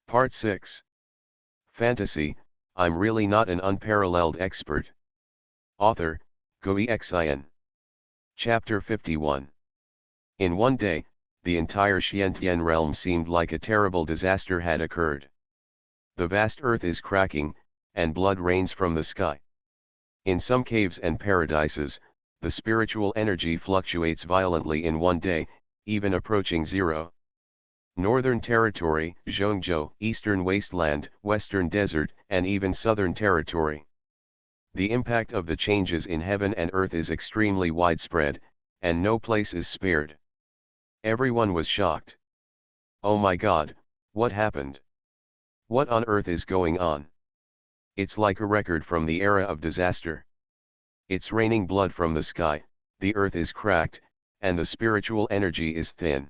Part 6. Fantasy, I'm really not an unparalleled expert. Author, Xuanhuan. Chapter 51. In one day, the entire Xiantian realm seemed like a terrible disaster had occurred. The vast earth is cracking, and blood rains from the sky. In some caves and paradises, the spiritual energy fluctuates violently in one day, even approaching zero. Northern Territory, Zhongzhou, Eastern Wasteland, Western Desert, and even Southern Territory. The impact of the changes in heaven and earth is extremely widespread, and no place is spared. Everyone was shocked. Oh my God, what happened? What on earth is going on? It's like a record from the era of disaster. It's raining blood from the sky, the earth is cracked, and the spiritual energy is thin.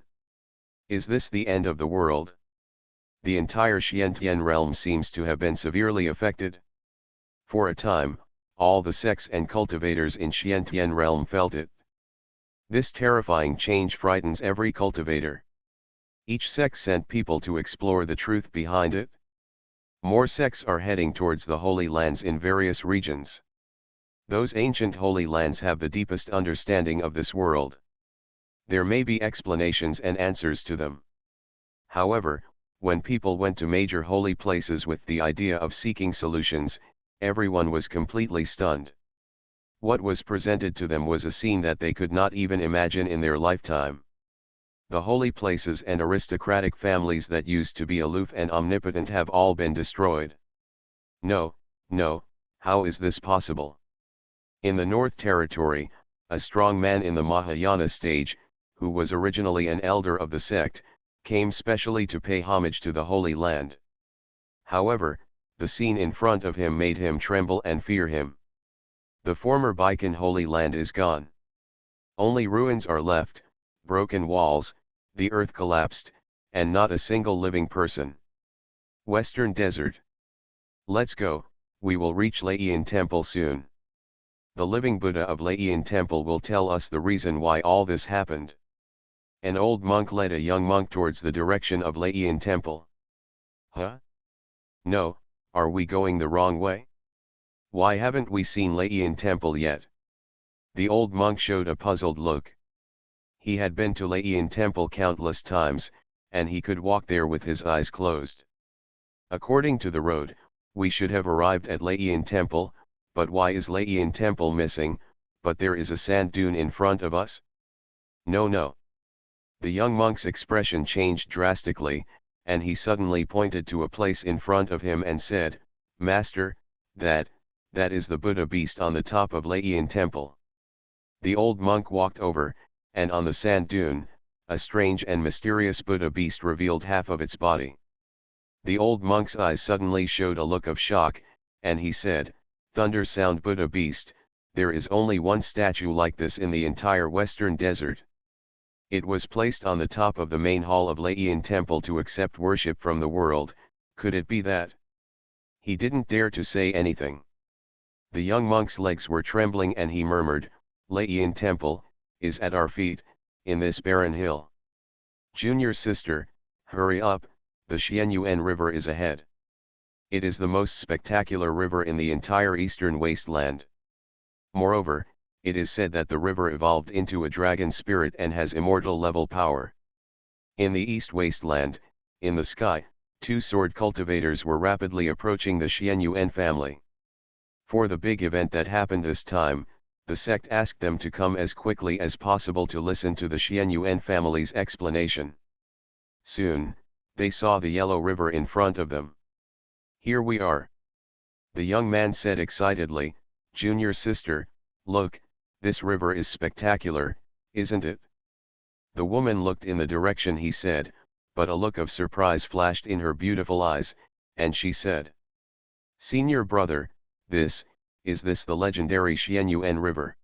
Is this the end of the world? The entire Xiantian realm seems to have been severely affected. For a time, all the sects and cultivators in Xiantian realm felt it. This terrifying change frightens every cultivator. Each sect sent people to explore the truth behind it. More sects are heading towards the Holy Lands in various regions. Those ancient Holy Lands have the deepest understanding of this world. There may be explanations and answers to them. However, when people went to major holy places with the idea of seeking solutions, everyone was completely stunned. What was presented to them was a scene that they could not even imagine in their lifetime. The holy places and aristocratic families that used to be aloof and omnipotent have all been destroyed. No, how is this possible? In the North Territory, a strong man in the Mahayana stage, who was originally an elder of the sect, came specially to pay homage to the Holy Land. However, the scene in front of him made him tremble and fear him. The former Baikan Holy Land is gone. Only ruins are left, broken walls, the earth collapsed, and not a single living person. Western Desert. Let's go, we will reach Laiyan Temple soon. The living Buddha of Laiyan Temple will tell us the reason why all this happened. An old monk led a young monk towards the direction of Laiyan Temple. Huh? No, are we going the wrong way? Why haven't we seen Laiyan Temple yet? The old monk showed a puzzled look. He had been to Laiyan Temple countless times, and he could walk there with his eyes closed. According to the road, we should have arrived at Laiyan Temple, but why is Laiyan Temple missing, but there is a sand dune in front of us? No. The young monk's expression changed drastically, and he suddenly pointed to a place in front of him and said, "Master, that is the Buddha beast on the top of Laiyan Temple." The old monk walked over, and on the sand dune, a strange and mysterious Buddha beast revealed half of its body. The old monk's eyes suddenly showed a look of shock, and he said, "Thunder sound Buddha beast, there is only one statue like this in the entire Western Desert. It was placed on the top of the main hall of Laiyan Temple to accept worship from the world. Could it be that?" He didn't dare to say anything. The young monk's legs were trembling and he murmured, "Laiyan Temple is at our feet, in this barren hill. Junior sister, hurry up, the Xuanhuan River is ahead. It is the most spectacular river in the entire eastern wasteland. Moreover, it is said that the river evolved into a dragon spirit and has immortal level power." In the East Wasteland, in the sky, two sword cultivators were rapidly approaching the Xuanhuan family. For the big event that happened this time, the sect asked them to come as quickly as possible to listen to the Xuanhuan family's explanation. Soon, they saw the yellow river in front of them. "Here we are." The young man said excitedly, "Junior sister, look, this river is spectacular, isn't it?" The woman looked in the direction he said, but a look of surprise flashed in her beautiful eyes, and she said, "Senior brother, is this the legendary Xuanhuan River?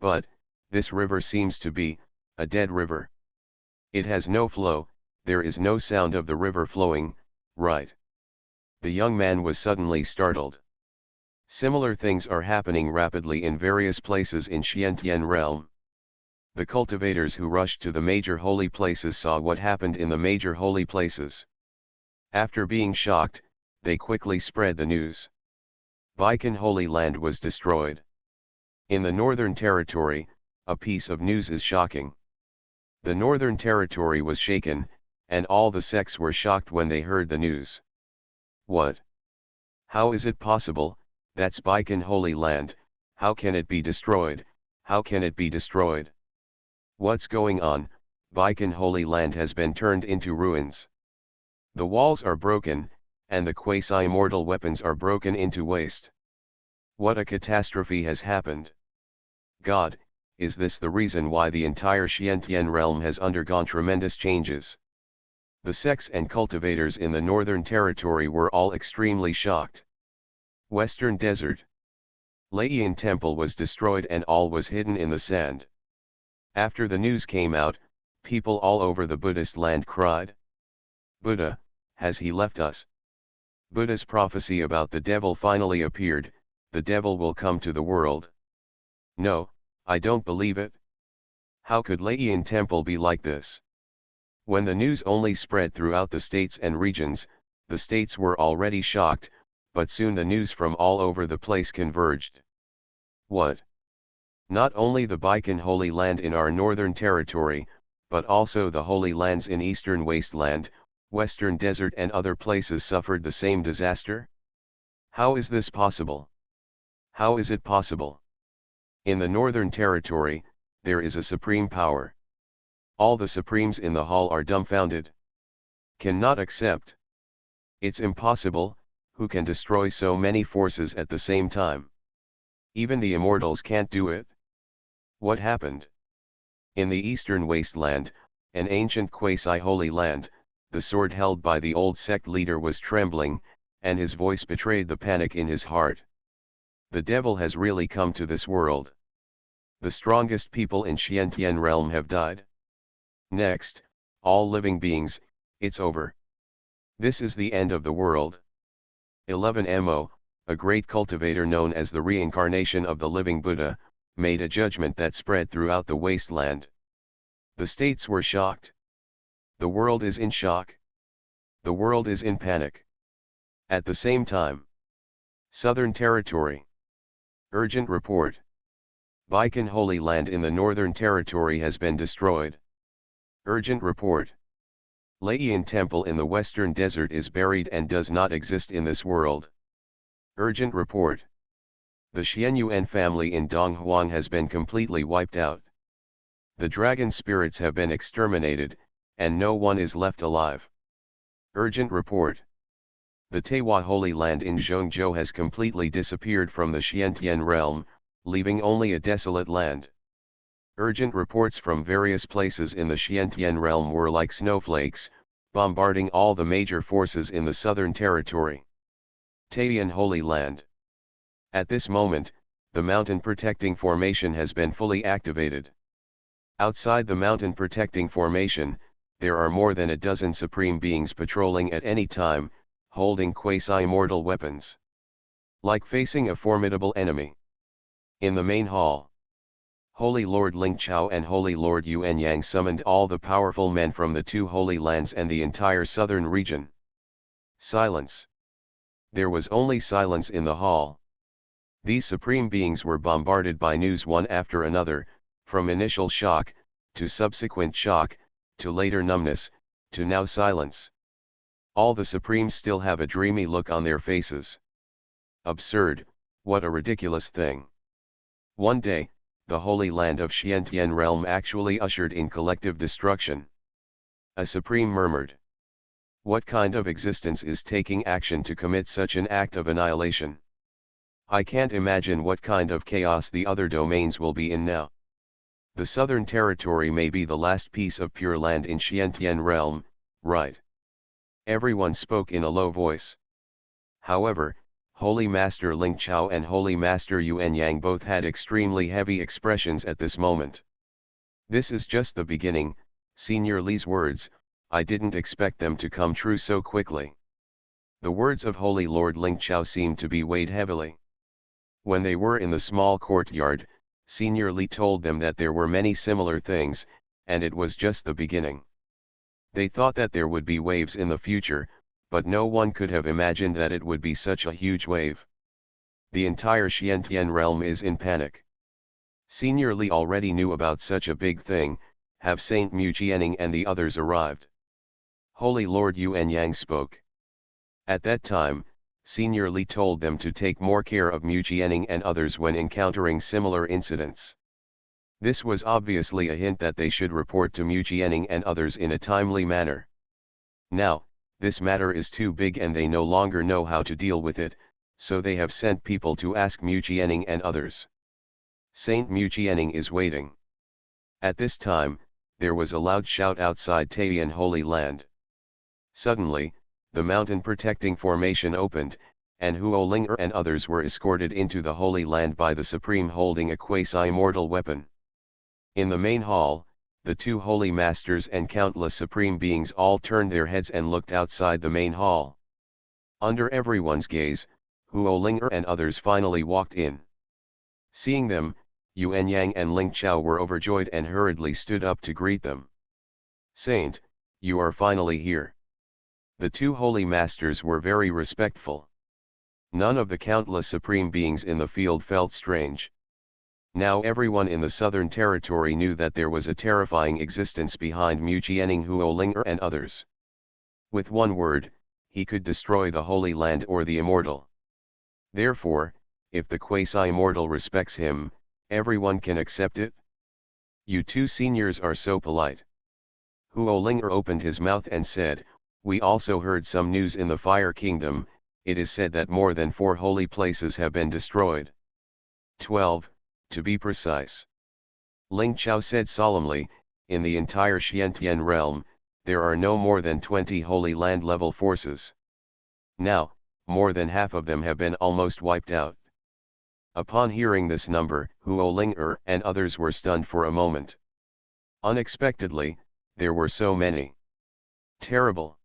But, this river seems to be a dead river. It has no flow, there is no sound of the river flowing, right?" The young man was suddenly startled. Similar things are happening rapidly in various places in Xiantian realm. The cultivators who rushed to the major holy places saw what happened in the major holy places. After being shocked, they quickly spread the news. Baikan Holy Land was destroyed. In the Northern Territory, a piece of news is shocking. The Northern Territory was shaken, and all the sects were shocked when they heard the news. What? How is it possible? That's Baikan Holy Land. How can it be destroyed? How can it be destroyed? What's going on? Baikan Holy Land has been turned into ruins. The walls are broken, and the quasi-immortal weapons are broken into waste. What a catastrophe has happened. God, is this the reason why the entire Xiantian realm has undergone tremendous changes? The sects and cultivators in the Northern Territory were all extremely shocked. Western Desert. Laiyan Temple was destroyed and all was hidden in the sand. After the news came out, people all over the Buddhist land cried, Buddha, has he left us? Buddha's prophecy about the devil finally appeared, the devil will come to the world. No, I don't believe it. How could Laiyan Temple be like this? When the news only spread throughout the states and regions, the states were already shocked, but soon the news from all over the place converged. What? Not only the Baikan Holy Land in our Northern Territory, but also the Holy Lands in Eastern Wasteland, Western Desert and other places suffered the same disaster? How is this possible? How is it possible? In the Northern Territory, there is a supreme power. All the supremes in the hall are dumbfounded. Cannot accept. It's impossible, who can destroy so many forces at the same time? Even the immortals can't do it. What happened? In the Eastern Wasteland, an ancient quasi-holy land, the sword held by the old sect leader was trembling, and his voice betrayed the panic in his heart. The devil has really come to this world. The strongest people in Xiantian realm have died. Next, all living beings, it's over. This is the end of the world. 11 Mo, a great cultivator known as the reincarnation of the living Buddha, made a judgment that spread throughout the wasteland. The states were shocked. The world is in shock. The world is in panic. At the same time. Southern Territory. Urgent report. Baikan Holy Land in the Northern Territory has been destroyed. Urgent report. Laiyan Temple in the Western Desert is buried and does not exist in this world. Urgent report. The Xuanhuan family in Donghuang has been completely wiped out. The dragon spirits have been exterminated, and no one is left alive. Urgent report. The Taiwa Holy Land in Zhongzhou has completely disappeared from the Xiantian realm, leaving only a desolate land. Urgent reports from various places in the Xiantian realm were like snowflakes, bombarding all the major forces in the Southern Territory. Taiyan Holy Land. At this moment, the mountain protecting formation has been fully activated. Outside the mountain protecting formation, there are more than a dozen supreme beings patrolling at any time, holding quasi-immortal weapons. Like facing a formidable enemy. In the main hall, Holy Lord Ling Chao and Holy Lord Yuan Yang summoned all the powerful men from the two holy lands and the entire southern region. Silence. There was only silence in the hall. These supreme beings were bombarded by news one after another, from initial shock, to subsequent shock, to later numbness, to now silence. All the supremes still have a dreamy look on their faces. Absurd, what a ridiculous thing. One day, the holy land of Xiantian realm actually ushered in collective destruction. A supreme murmured. What kind of existence is taking action to commit such an act of annihilation? I can't imagine what kind of chaos the other domains will be in now. The Southern Territory may be the last piece of pure land in Xiantian realm, right? Everyone spoke in a low voice. However, Holy Master Ling Chao and Holy Master Yuan Yang both had extremely heavy expressions at this moment. This is just the beginning, Senior Li's words, I didn't expect them to come true so quickly. The words of Holy Lord Ling Chao seemed to be weighed heavily. When they were in the small courtyard, Senior Li told them that there were many similar things, and it was just the beginning. They thought that there would be waves in the future, but no one could have imagined that it would be such a huge wave. The entire Xiantian realm is in panic. Senior Li already knew about such a big thing. Have Saint Mu Jianing and the others arrived? Holy Lord Yuan Yang spoke. At that time, Senior Li told them to take more care of Mu Jianing and others when encountering similar incidents. This was obviously a hint that they should report to Mu Jianing and others in a timely manner. Now, this matter is too big and they no longer know how to deal with it, so they have sent people to ask Mu Jianing and others. Saint Mu Jianing is waiting. At this time, there was a loud shout outside Taiyan Holy Land. Suddenly, the mountain protecting formation opened, and Huo Linger and others were escorted into the Holy Land by the Supreme holding a quasi-mortal weapon. In the main hall, the two holy masters and countless supreme beings all turned their heads and looked outside the main hall. Under everyone's gaze, Huo Linger and others finally walked in. Seeing them, Yuan Yang and Ling Chao were overjoyed and hurriedly stood up to greet them. "Saint, you are finally here." The two holy masters were very respectful. None of the countless supreme beings in the field felt strange. Now everyone in the southern territory knew that there was a terrifying existence behind Mu Jianing, Huo Linger and others. With one word, he could destroy the Holy Land or the immortal. Therefore, if the quasi-immortal respects him, everyone can accept it. You two seniors are so polite. Huo Linger opened his mouth and said, "We also heard some news in the Fire Kingdom. It is said that more than 4 holy places have been destroyed. 12, to be precise." Ling Chao said solemnly, "In the entire Xiantian realm, there are no more than 20 Holy Land level forces. Now, more than half of them have been almost wiped out." Upon hearing this number, Huo Linger and others were stunned for a moment. Unexpectedly, there were so many. Terrible.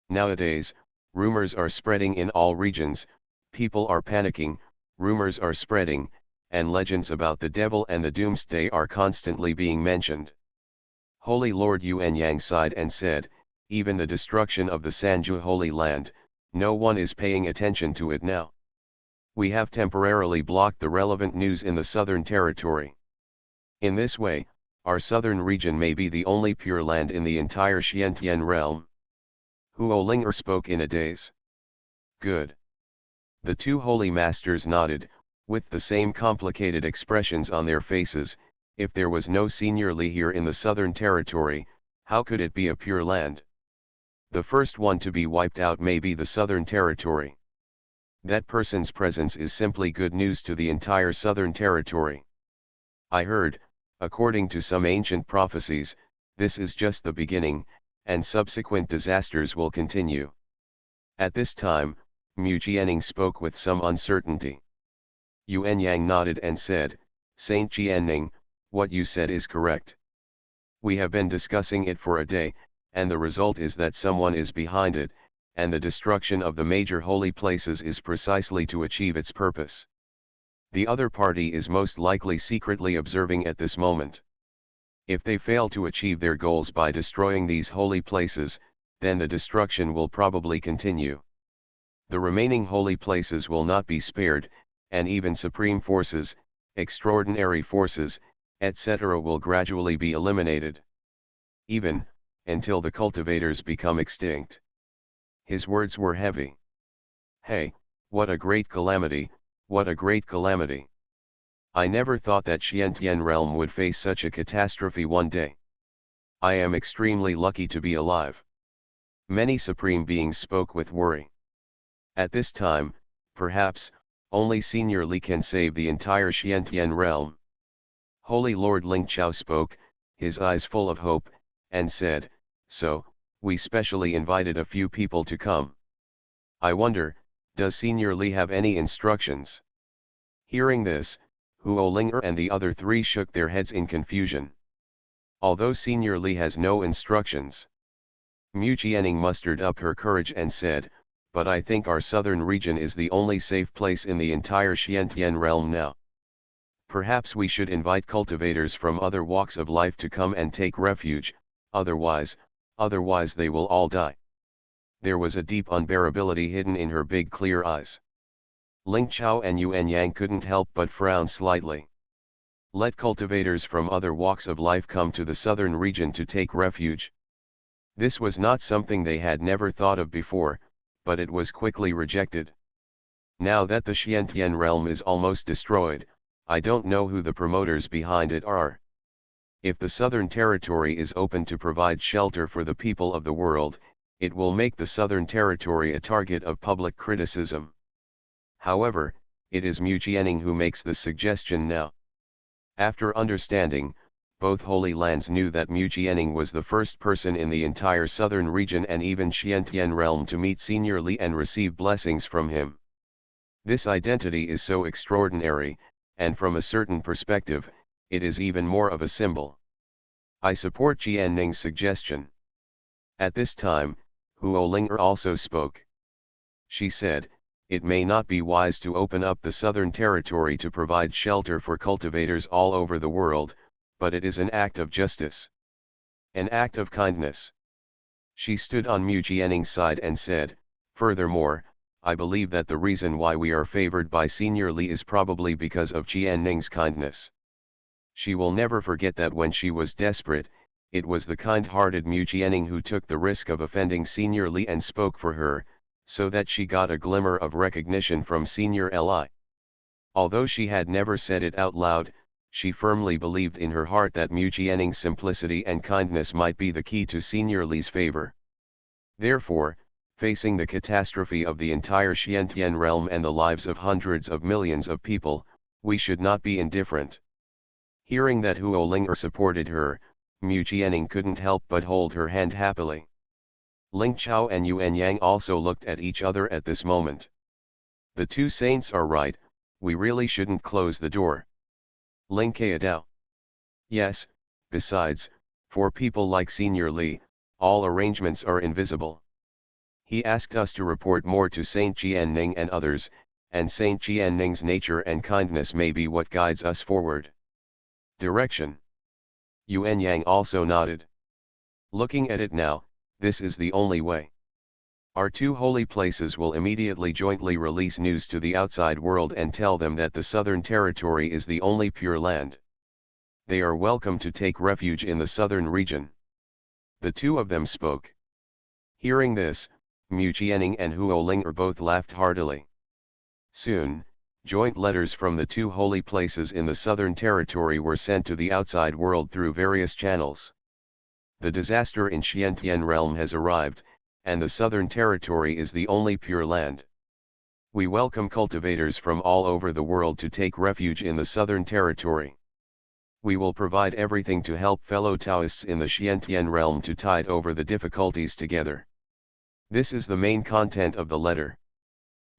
Nowadays, rumors are spreading in all regions, people are panicking, rumors are spreading, and legends about the devil and the doomsday are constantly being mentioned. Holy Lord Yuan Yang sighed and said, "Even the destruction of the Sanju Holy Land, no one is paying attention to it now. We have temporarily blocked the relevant news in the southern territory. In this way, our southern region may be the only pure land in the entire Xiantian realm." Huo Linger spoke in a daze. "Good." The two holy masters nodded, with the same complicated expressions on their faces. If there was no Senior Li here in the southern territory, how could it be a pure land? The first one to be wiped out may be the southern territory. That person's presence is simply good news to the entire southern territory. I heard, according to some ancient prophecies, this is just the beginning, and subsequent disasters will continue. At this time, Mu Jianing spoke with some uncertainty. Yuan Yang nodded and said, "Saint Jianing, what you said is correct. We have been discussing it for a day, and the result is that someone is behind it, and the destruction of the major holy places is precisely to achieve its purpose. The other party is most likely secretly observing at this moment. If they fail to achieve their goals by destroying these holy places, then the destruction will probably continue. The remaining holy places will not be spared, and even supreme forces, extraordinary forces, etc. will gradually be eliminated. Even, until the cultivators become extinct." His words were heavy. Hey, what a great calamity, what a great calamity. I never thought that Xiantian realm would face such a catastrophe one day. I am extremely lucky to be alive. Many supreme beings spoke with worry. At this time, perhaps, only Senior Li can save the entire Xiantian realm. Holy Lord Ling Chao spoke, his eyes full of hope, and said, "So, we specially invited a few people to come. I wonder, does Senior Li have any instructions?" Hearing this, Huo Linger and the other 3 shook their heads in confusion. Although Senior Li has no instructions. Mu Jianing mustered up her courage and said, "But I think our southern region is the only safe place in the entire Xiantian realm now. Perhaps we should invite cultivators from other walks of life to come and take refuge, otherwise they will all die." There was a deep unbearability hidden in her big clear eyes. Ling Chao and Yuan Yang couldn't help but frown slightly. Let cultivators from other walks of life come to the southern region to take refuge. This was not something they had never thought of before, but it was quickly rejected. Now that the Xiantian realm is almost destroyed, I don't know who the promoters behind it are. If the Southern Territory is open to provide shelter for the people of the world, it will make the Southern Territory a target of public criticism. However, it is Mu Jianing who makes the suggestion now. After understanding, both Holy Lands knew that Mu Jianing was the first person in the entire southern region and even Xiantian realm to meet Senior Li and receive blessings from him. This identity is so extraordinary, and from a certain perspective, it is even more of a symbol. I support Jian Ning's suggestion. At this time, Huo Linger also spoke. She said, it may not be wise to open up the southern territory to provide shelter for cultivators all over the world, but it is an act of justice. An act of kindness. She stood on Mu Jianing's side and said, furthermore, I believe that the reason why we are favored by Senior Li is probably because of Jian Ning's kindness. She will never forget that when she was desperate, it was the kind-hearted Mu Jianing who took the risk of offending Senior Li and spoke for her, so that she got a glimmer of recognition from Senior Li. Although she had never said it out loud, she firmly believed in her heart that Mu Jianing's simplicity and kindness might be the key to Senior Li's favor. Therefore, facing the catastrophe of the entire Xiantian realm and the lives of hundreds of millions of people, we should not be indifferent. Hearing that Huo Linger supported her, Mu Jianing couldn't help but hold her hand happily. Ling Chao and Yuan Yang also looked at each other at this moment. The two saints are right, we really shouldn't close the door. Ling Kaidao. Yes, besides, for people like Senior Li, all arrangements are invisible. He asked us to report more to Saint Jianning and others, and Saint Jianning's nature and kindness may be what guides us forward. Direction. Yuan Yang also nodded. Looking at it now, this is the only way. Our two holy places will immediately jointly release news to the outside world and tell them that the Southern Territory is the only pure land. They are welcome to take refuge in the southern region. The two of them spoke. Hearing this, Mu Jianing and Huo Linger both laughed heartily. Soon, joint letters from the two holy places in the Southern Territory were sent to the outside world through various channels. The disaster in Xiantian realm has arrived, and the Southern Territory is the only pure land. We welcome cultivators from all over the world to take refuge in the Southern Territory. We will provide everything to help fellow Taoists in the Xiantian realm to tide over the difficulties together. This is the main content of the letter.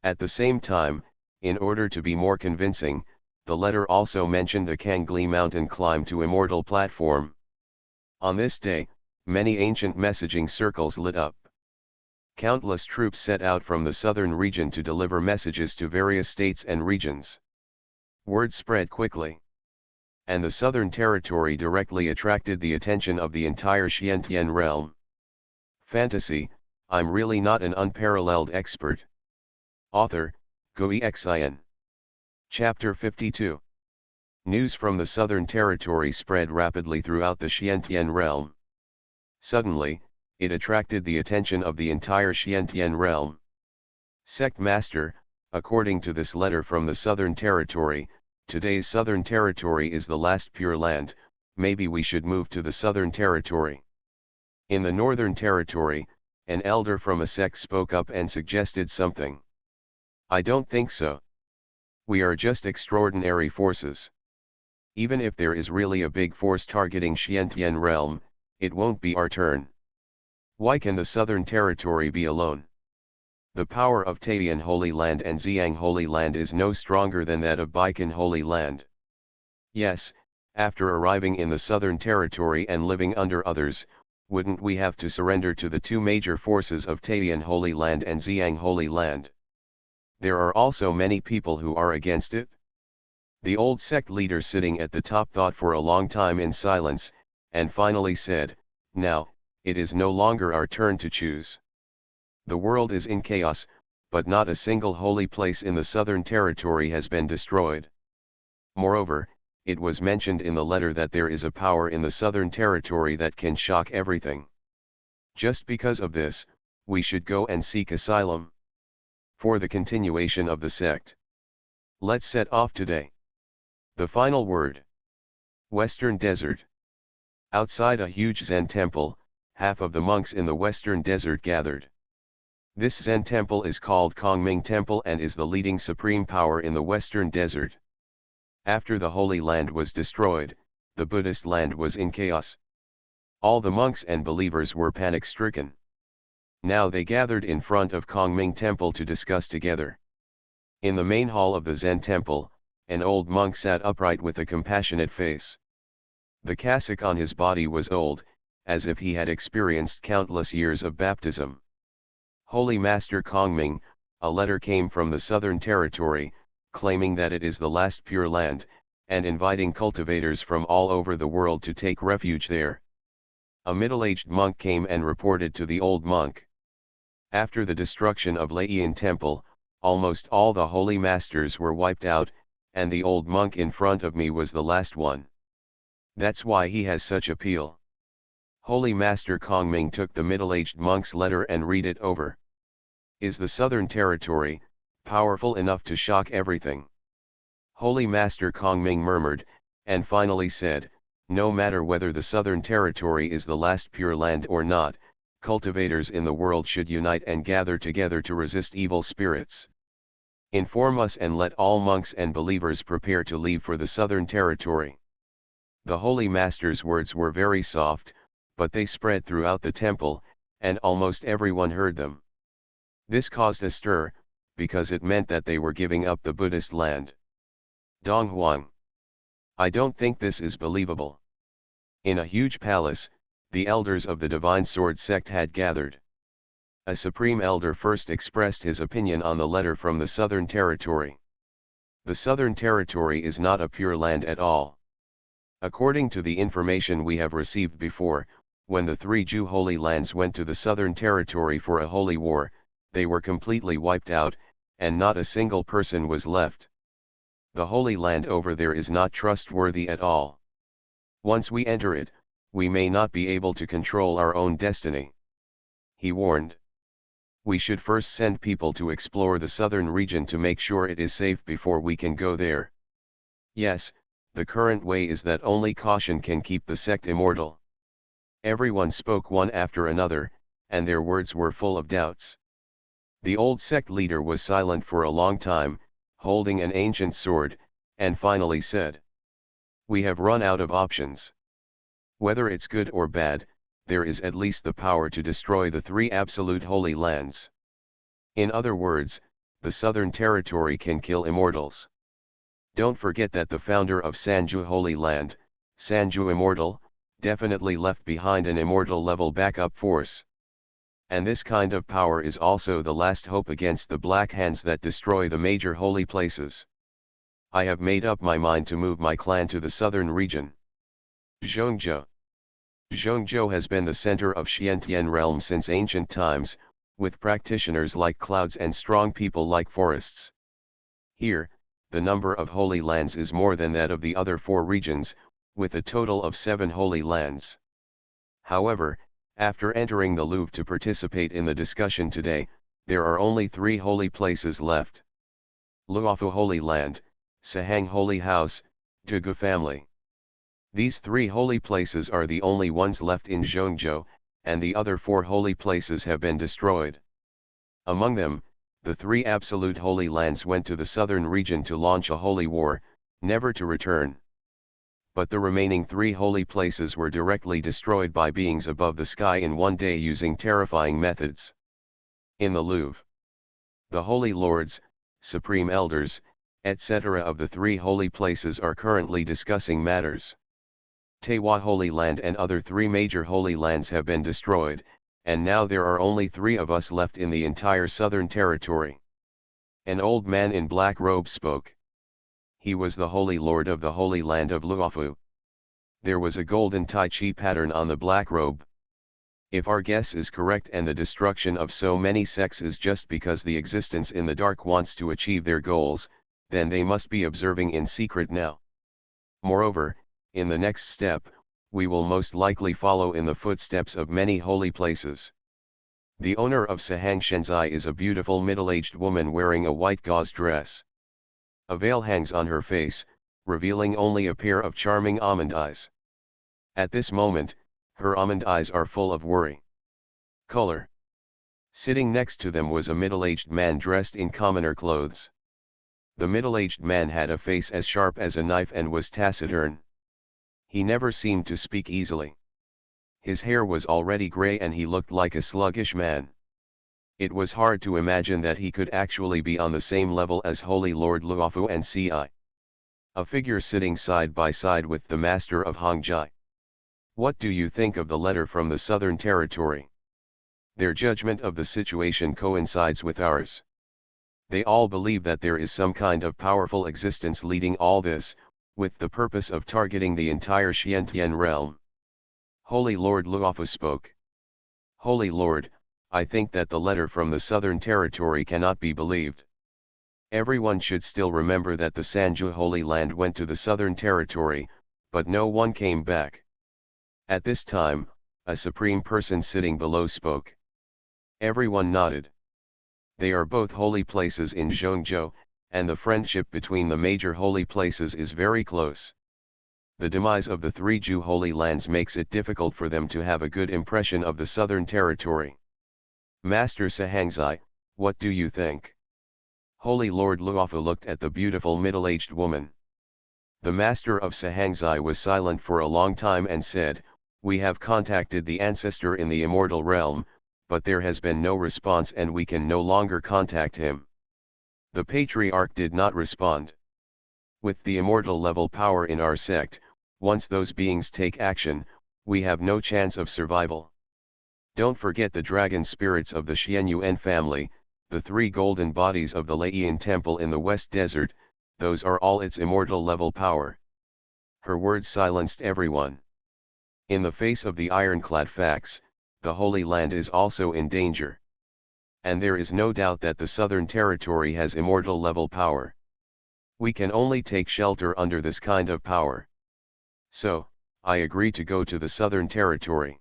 At the same time, in order to be more convincing, the letter also mentioned the Kangli mountain climb to Immortal platform. On this day, many ancient messaging circles lit up. Countless troops set out from the southern region to deliver messages to various states and regions. Word spread quickly. And the Southern Territory directly attracted the attention of the entire Xiantian realm. Fantasy, I'm really not an unparalleled expert. Author, Xuanhuan. Chapter 52. News from the Southern Territory spread rapidly throughout the Xiantian realm. Suddenly, it attracted the attention of the entire Xiantian realm. Sect Master, according to this letter from the Southern Territory, today's Southern Territory is the last pure land, maybe we should move to the Southern Territory. In the Northern Territory, an elder from a sect spoke up and suggested something. I don't think so. We are just extraordinary forces. Even if there is really a big force targeting Xiantian realm, it won't be our turn. Why can the Southern Territory be alone? The power of Taiyan Holy Land and Xiang Holy Land is no stronger than that of Baikan Holy Land. Yes, after arriving in the Southern Territory and living under others, wouldn't we have to surrender to the two major forces of Taiyan Holy Land and Xiang Holy Land? There are also many people who are against it. The old sect leader sitting at the top thought for a long time in silence, and finally said, now, it is no longer our turn to choose. The world is in chaos, but not a single holy place in the Southern Territory has been destroyed. Moreover, it was mentioned in the letter that there is a power in the Southern Territory that can shock everything. Just because of this, we should go and seek asylum. For the continuation of the sect. Let's set off today. The final word. Western Desert. Outside a huge Zen temple, half of the monks in the Western Desert gathered. This Zen temple is called Kongming Temple and is the leading supreme power in the Western Desert. After the Holy Land was destroyed, the Buddhist land was in chaos. All the monks and believers were panic-stricken. Now they gathered in front of Kongming Temple to discuss together. In the main hall of the Zen temple, an old monk sat upright with a compassionate face. The cassock on his body was old, as if he had experienced countless years of baptism. Holy Master Kongming, a letter came from the Southern Territory, claiming that it is the last pure land, and inviting cultivators from all over the world to take refuge there. A middle-aged monk came and reported to the old monk. After the destruction of Laiyan Temple, almost all the holy masters were wiped out, and the old monk in front of me was the last one. That's why he has such appeal. Holy Master Kongming took the middle-aged monk's letter and read it over. Is the Southern Territory powerful enough to shock everything? Holy Master Kongming murmured, and finally said, no matter whether the Southern Territory is the last pure land or not, cultivators in the world should unite and gather together to resist evil spirits. Inform us and let all monks and believers prepare to leave for the Southern Territory. The Holy Master's words were very soft, but they spread throughout the temple, and almost everyone heard them. This caused a stir, because it meant that they were giving up the Buddhist land. Xuanhuan. I don't think this is believable. In a huge palace, the elders of the Divine Sword sect had gathered. A supreme elder first expressed his opinion on the letter from the Southern Territory. The Southern Territory is not a pure land at all. According to the information we have received before, when the three Jew Holy Lands went to the Southern Territory for a holy war, they were completely wiped out, and not a single person was left. The Holy Land over there is not trustworthy at all. Once we enter it, we may not be able to control our own destiny. He warned. We should first send people to explore the southern region to make sure it is safe before we can go there. Yes, the current way is that only caution can keep the sect immortal. Everyone spoke one after another, and their words were full of doubts. The old sect leader was silent for a long time, holding an ancient sword, and finally said, we have run out of options. Whether it's good or bad, there is at least the power to destroy the three absolute holy lands. In other words, the Southern Territory can kill immortals. Don't forget that the founder of Sanju Holy Land, Sanju Immortal, definitely left behind an immortal level backup force. And this kind of power is also the last hope against the Black Hands that destroy the major holy places. I have made up my mind to move my clan to the southern region. Zhongzhou. Zhongzhou has been the center of Xiantian realm since ancient times, with practitioners like clouds and strong people like forests. Here, the number of holy lands is more than that of the other four regions, with a total of 7 holy lands. However, after entering the Louvre to participate in the discussion today, there are only 3 holy places left. Luofu Holy Land, Sahang Holy House, Dugu Family. These 3 holy places are the only ones left in Zhongzhou, and the other 4 holy places have been destroyed. Among them, the 3 absolute holy lands went to the southern region to launch a holy war, never to return. But the remaining 3 holy places were directly destroyed by beings above the sky in one day using terrifying methods. In the Louvre, the holy lords, supreme elders, etc. of the 3 holy places are currently discussing matters. Tewa Holy Land and other 3 major holy lands have been destroyed, and now there are only 3 of us left in the entire Southern Territory. An old man in black robe spoke. He was the Holy Lord of the Holy Land of Luofu. There was a golden Tai Chi pattern on the black robe. If our guess is correct and the destruction of so many sects is just because the existence in the dark wants to achieve their goals, then they must be observing in secret now. Moreover, in the next step, we will most likely follow in the footsteps of many holy places. The owner of Sahang Shenzai is a beautiful middle-aged woman wearing a white gauze dress. A veil hangs on her face, revealing only a pair of charming almond eyes. At this moment, her almond eyes are full of worry. Color. Sitting next to them was a middle-aged man dressed in commoner clothes. The middle-aged man had a face as sharp as a knife and was taciturn. He never seemed to speak easily. His hair was already gray and he looked like a sluggish man. It was hard to imagine that he could actually be on the same level as Holy Lord Luofu and Ci. A figure sitting side by side with the master of Hongjai. What do you think of the letter from the Southern Territory? Their judgment of the situation coincides with ours. They all believe that there is some kind of powerful existence leading all this, with the purpose of targeting the entire Xiantian realm. Holy Lord Luofu spoke. Holy Lord, I think that the letter from the Southern Territory cannot be believed. Everyone should still remember that the Sanju Holy Land went to the Southern Territory, but no one came back. At this time, a supreme person sitting below spoke. Everyone nodded. They are both holy places in Zhongzhou, and the friendship between the major holy places is very close. The demise of the three Zhu holy lands makes it difficult for them to have a good impression of the Southern Territory. Master Sahangzai, what do you think? Holy Lord Luofu looked at the beautiful middle-aged woman. The master of Sahangzai was silent for a long time and said, "We have contacted the ancestor in the immortal realm, but there has been no response and we can no longer contact him." The patriarch did not respond. With the immortal level power in our sect, once those beings take action, we have no chance of survival. Don't forget the dragon spirits of the Xuanhuan family, the three golden bodies of the Laiyan temple in the West Desert, those are all its immortal level power. Her words silenced everyone. In the face of the ironclad facts, the Holy Land is also in danger. And there is no doubt that the Southern Territory has immortal level power. We can only take shelter under this kind of power. So, I agree to go to the Southern Territory.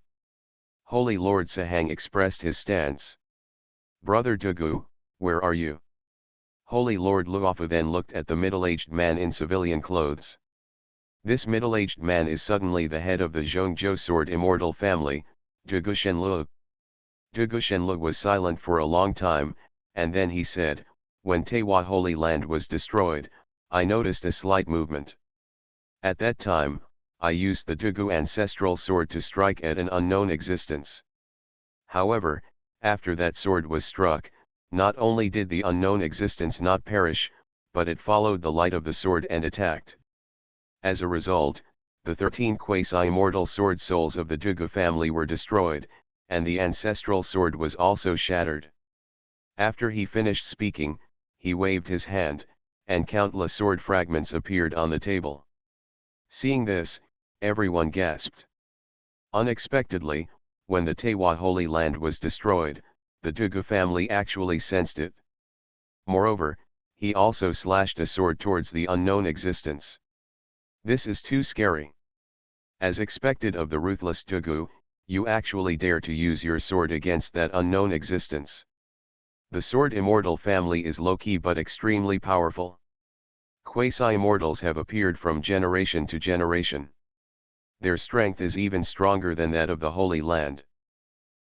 Holy Lord Sahang expressed his stance. Brother Dugu, where are you? Holy Lord Luofu then looked at the middle-aged man in civilian clothes. This middle-aged man is suddenly the head of the Zhongzhou Sword Immortal family, Dugu Shenlu. Dugu Shenlu was silent for a long time, and then he said, "When Taiwa Holy Land was destroyed, I noticed a slight movement. At that time, I used the Dugu ancestral sword to strike at an unknown existence. However, after that sword was struck, not only did the unknown existence not perish, but it followed the light of the sword and attacked. As a result, the 13 quasi-immortal sword souls of the Dugu family were destroyed, and the ancestral sword was also shattered." After he finished speaking, he waved his hand, and countless sword fragments appeared on the table. Seeing this, everyone gasped. Unexpectedly, when the Taiwa Holy Land was destroyed, the Dugu family actually sensed it. Moreover, he also slashed a sword towards the unknown existence. This is too scary. As expected of the ruthless Dugu, you actually dare to use your sword against that unknown existence. The Sword Immortal family is low-key but extremely powerful. Quasi-immortals have appeared from generation to generation. Their strength is even stronger than that of the Holy Land.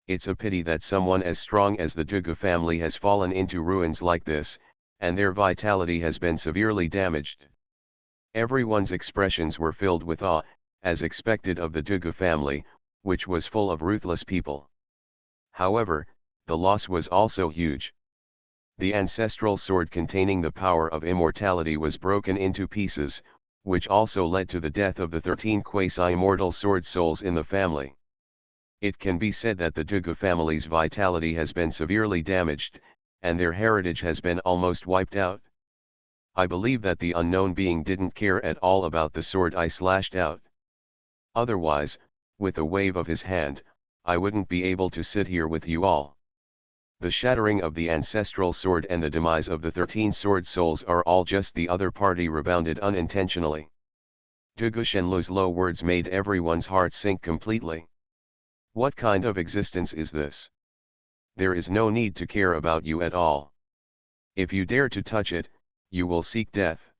It's a pity that someone as strong as the Dugu family has fallen into ruins like this, and their vitality has been severely damaged. Everyone's expressions were filled with awe, as expected of the Dugu family, which was full of ruthless people. However, the loss was also huge. The ancestral sword containing the power of immortality was broken into pieces, which also led to the death of the 13 quasi-immortal sword souls in the family. It can be said that the Dugu family's vitality has been severely damaged, and their heritage has been almost wiped out. I believe that the unknown being didn't care at all about the sword I slashed out. Otherwise, with a wave of his hand, I wouldn't be able to sit here with you all. The shattering of the ancestral sword and the demise of the 13 sword souls are all just the other party rebounded unintentionally. Dugu Shenlu's low words made everyone's heart sink completely. What kind of existence is this? There is no need to care about you at all. If you dare to touch it, you will seek death.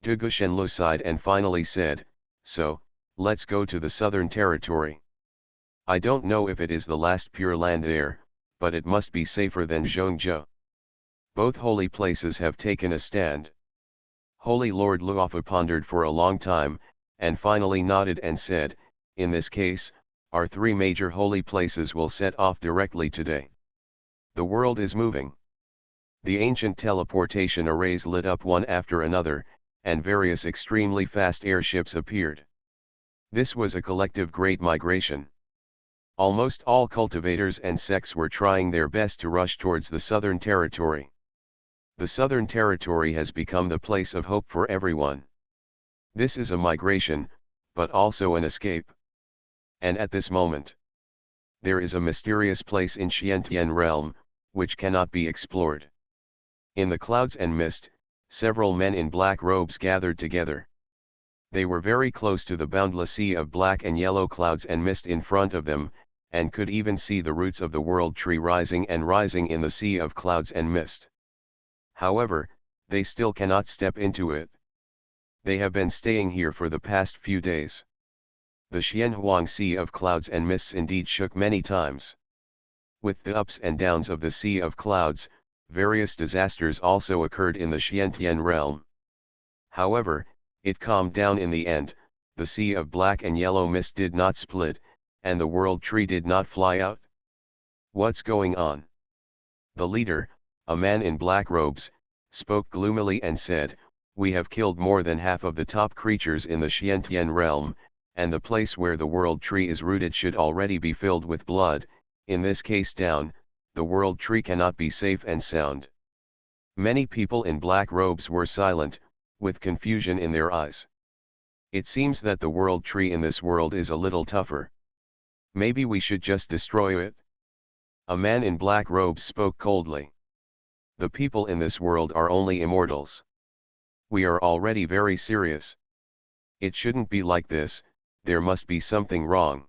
Dugu Shenlu sighed and finally said, so, let's go to the southern territory. I don't know if it is the last pure land there, but it must be safer than Zhongzhou. Both holy places have taken a stand. Holy Lord Luofu pondered for a long time, and finally nodded and said, in this case, our 3 major holy places will set off directly today. The world is moving. The ancient teleportation arrays lit up one after another, and various extremely fast airships appeared. This was a collective great migration. Almost all cultivators and sects were trying their best to rush towards the southern territory. The southern territory has become the place of hope for everyone. This is a migration, but also an escape. And at this moment, there is a mysterious place in Xiantian realm, which cannot be explored. In the clouds and mist, several men in black robes gathered together. They were very close to the boundless sea of black and yellow clouds and mist in front of them, and could even see the roots of the world tree rising and rising in the sea of clouds and mist. However, they still cannot step into it. They have been staying here for the past few days. The Xuanhuan sea of clouds and mists indeed shook many times. With the ups and downs of the sea of clouds, various disasters also occurred in the Xiantian realm. However, it calmed down in the end, the sea of black and yellow mist did not split, and the world tree did not fly out. What's going on? The leader, a man in black robes, spoke gloomily and said, we have killed more than half of the top creatures in the Xiantian realm, and the place where the world tree is rooted should already be filled with blood. In this case down, the world tree cannot be safe and sound. Many people in black robes were silent, with confusion in their eyes. It seems that the world tree in this world is a little tougher. Maybe we should just destroy it? A man in black robes spoke coldly. The people in this world are only immortals. We are already very serious. It shouldn't be like this, there must be something wrong.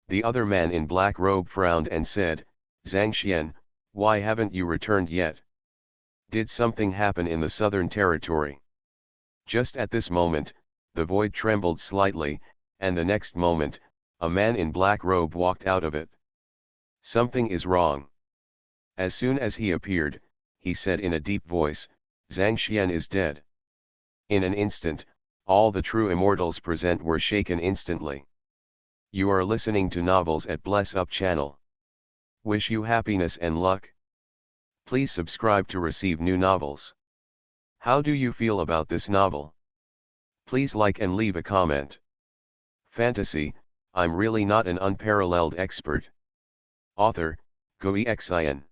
The other man in black robe frowned and said, Zhang Xian, why haven't you returned yet? Did something happen in the southern territory? Just at this moment, the void trembled slightly, and the next moment, a man in black robe walked out of it. Something is wrong. As soon as he appeared, he said in a deep voice, Zhang Xian is dead. In an instant, all the true immortals present were shaken instantly. You are listening to Novels at Bless Up channel. Wish you happiness and luck. Please subscribe to receive new novels. How do you feel about this novel? Please like and leave a comment. Fantasy, I'm really not an unparalleled expert. Author, Xuanhuan.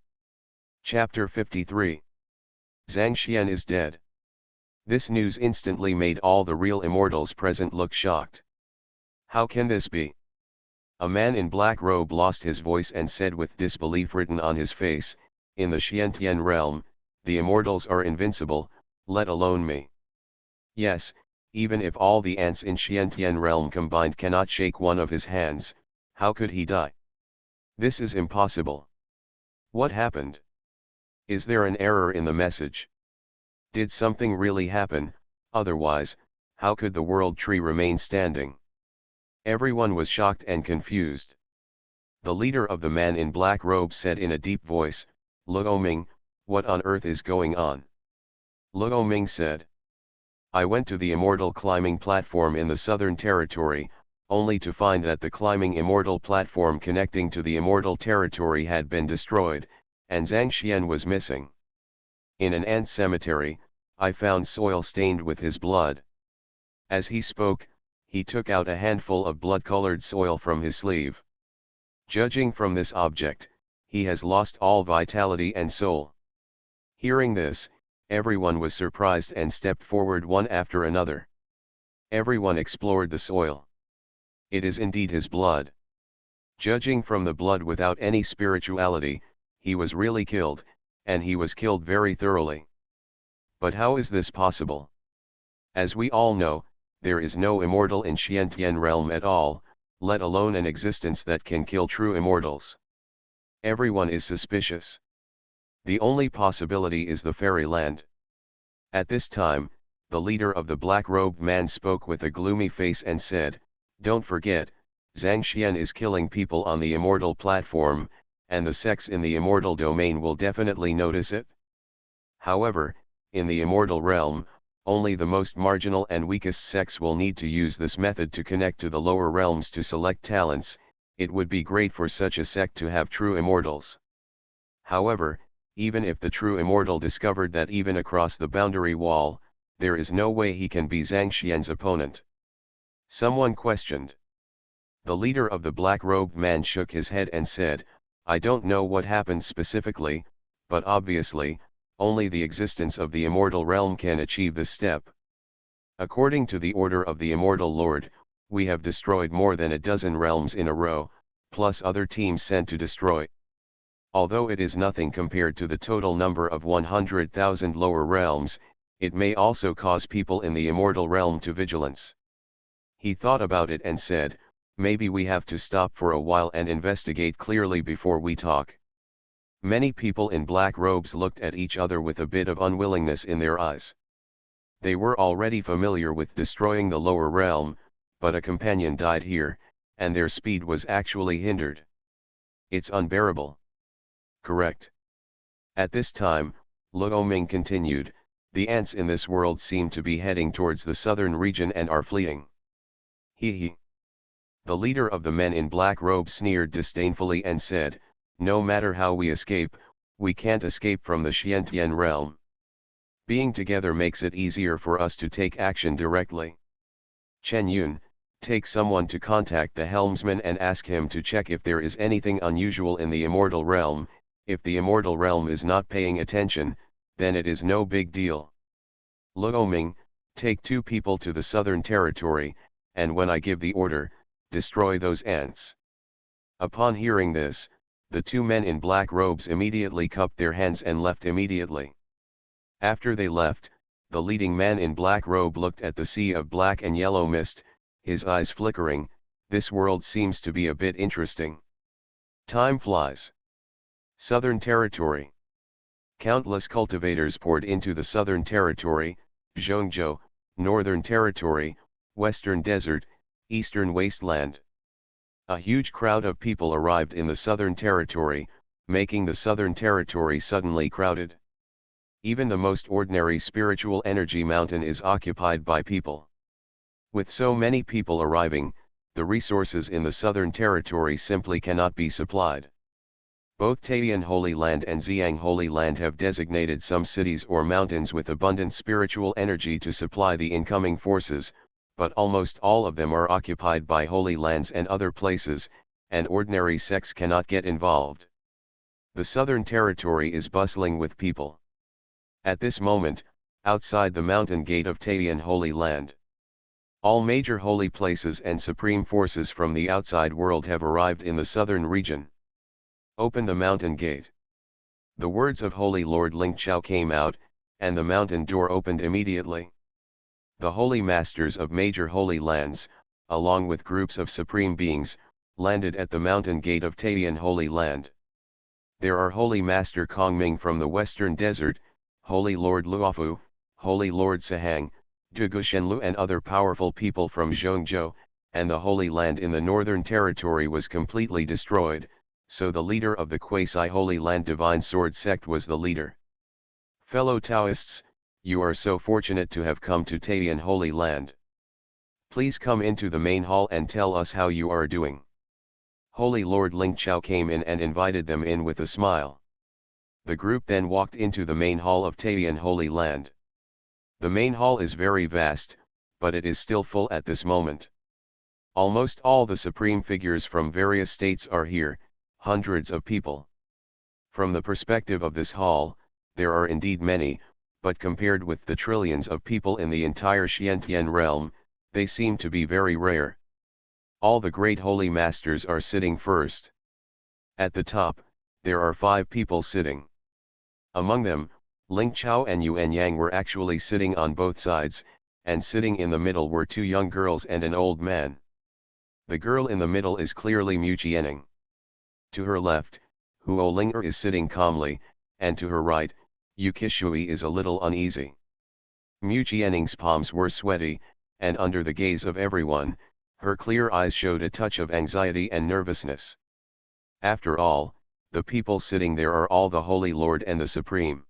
Chapter 53. Zhang Xian is dead. This news instantly made all the real immortals present look shocked. How can this be? A man in black robe lost his voice and said with disbelief written on his face, in the Xiantian realm, the immortals are invincible, let alone me. Yes, even if all the ants in Xiantian realm combined cannot shake one of his hands, how could he die? This is impossible. What happened? Is there an error in the message? Did something really happen? Otherwise, how could the world tree remain standing? Everyone was shocked and confused. The leader of the man in black robe said in a deep voice, Luo Ming, what on earth is going on? Luo Ming said, I went to the immortal climbing platform in the southern territory, only to find that the climbing immortal platform connecting to the immortal territory had been destroyed, and Zhang Xian was missing. In an ant cemetery, I found soil stained with his blood. As he spoke, he took out a handful of blood-colored soil from his sleeve. Judging from this object, he has lost all vitality and soul. Hearing this, everyone was surprised and stepped forward one after another. Everyone explored the soil. It is indeed his blood. Judging from the blood without any spirituality, he was really killed, and he was killed very thoroughly. But how is this possible? As we all know, there is no immortal in Xiantian realm at all, let alone an existence that can kill true immortals. Everyone is suspicious. The only possibility is the fairyland. At this time, the leader of the black-robed man spoke with a gloomy face and said, "Don't forget, Zhang Xian is killing people on the immortal platform, and the sects in the immortal domain will definitely notice it. However, in the immortal realm, only the most marginal and weakest sects will need to use this method to connect to the lower realms to select talents. It would be great for such a sect to have true immortals. However, even if the true immortal discovered that even across the boundary wall, there is no way he can be Zhang Xian's opponent." Someone questioned. The leader of the black-robed man shook his head and said, "I don't know what happened specifically, but obviously, only the existence of the immortal realm can achieve this step. According to the order of the immortal lord, we have destroyed more than a dozen realms in a row, plus other teams sent to destroy. Although it is nothing compared to the total number of 100,000 lower realms, it may also cause people in the immortal realm to vigilance." He thought about it and said, "Maybe we have to stop for a while and investigate clearly before we talk." Many people in black robes looked at each other with a bit of unwillingness in their eyes. They were already familiar with destroying the lower realm, but a companion died here, and their speed was actually hindered. It's unbearable. Correct. At this time, Luo Ming continued, "The ants in this world seem to be heading towards the southern region and are fleeing." He. The leader of the men in black robes sneered disdainfully and said, "No matter how we escape, we can't escape from the Xiantian realm. Being together makes it easier for us to take action directly. Chen Yun, take someone to contact the helmsman and ask him to check if there is anything unusual in the immortal realm. If the immortal realm is not paying attention, then it is no big deal. Luo Ming, take 2 people to the southern territory, and when I give the order, destroy those ants." Upon hearing this, the 2 men in black robes immediately cupped their hands and left immediately. After they left, the leading man in black robe looked at the sea of black and yellow mist, his eyes flickering. This world seems to be a bit interesting. Time flies. Southern Territory. Countless cultivators poured into the Southern Territory, Zhongzhou, Northern Territory, Western Desert, Eastern Wasteland. A huge crowd of people arrived in the Southern Territory, making the Southern Territory suddenly crowded. Even the most ordinary spiritual energy mountain is occupied by people. With so many people arriving, the resources in the Southern Territory simply cannot be supplied. Both Taiyan Holy Land and Xiang Holy Land have designated some cities or mountains with abundant spiritual energy to supply the incoming forces, but almost all of them are occupied by holy lands and other places, and ordinary sects cannot get involved. The Southern Territory is bustling with people. At this moment, outside the mountain gate of Taiyan Holy Land, all major holy places and supreme forces from the outside world have arrived in the southern region. Open the mountain gate. The words of Holy Lord Ling Chao came out, and the mountain door opened immediately. The holy masters of major holy lands, along with groups of supreme beings, landed at the mountain gate of Taiyan Holy Land. There are Holy Master Kongming from the Western Desert, Holy Lord Luofu, Holy Lord Sahang, Dugu Shenlu and other powerful people from Zhongzhou, and the Holy Land in the Northern Territory was completely destroyed, so the leader of the quasi-Holy Land Divine Sword sect was the leader. Fellow Taoists, you are so fortunate to have come to Taiyan Holy Land. Please come into the main hall and tell us how you are doing. Holy Lord Ling Chao came in and invited them in with a smile. The group then walked into the main hall of Taiyan Holy Land. The main hall is very vast, but it is still full at this moment. Almost all the supreme figures from various states are here, hundreds of people. From the perspective of this hall, there are indeed many, but compared with the trillions of people in the entire Xiantian realm, they seem to be very rare. All the great holy masters are sitting first. At the top, there are 5 people sitting. Among them, Ling Chao and Yuan Yang were actually sitting on both sides, and sitting in the middle were 2 young girls and an old man. The girl in the middle is clearly Mu Jianing. To her left, Huo Ling'er is sitting calmly, and to her right, Yu Qishui is a little uneasy. Mu Jianing's palms were sweaty, and under the gaze of everyone, her clear eyes showed a touch of anxiety and nervousness. After all, the people sitting there are all the Holy Lord and the Supreme.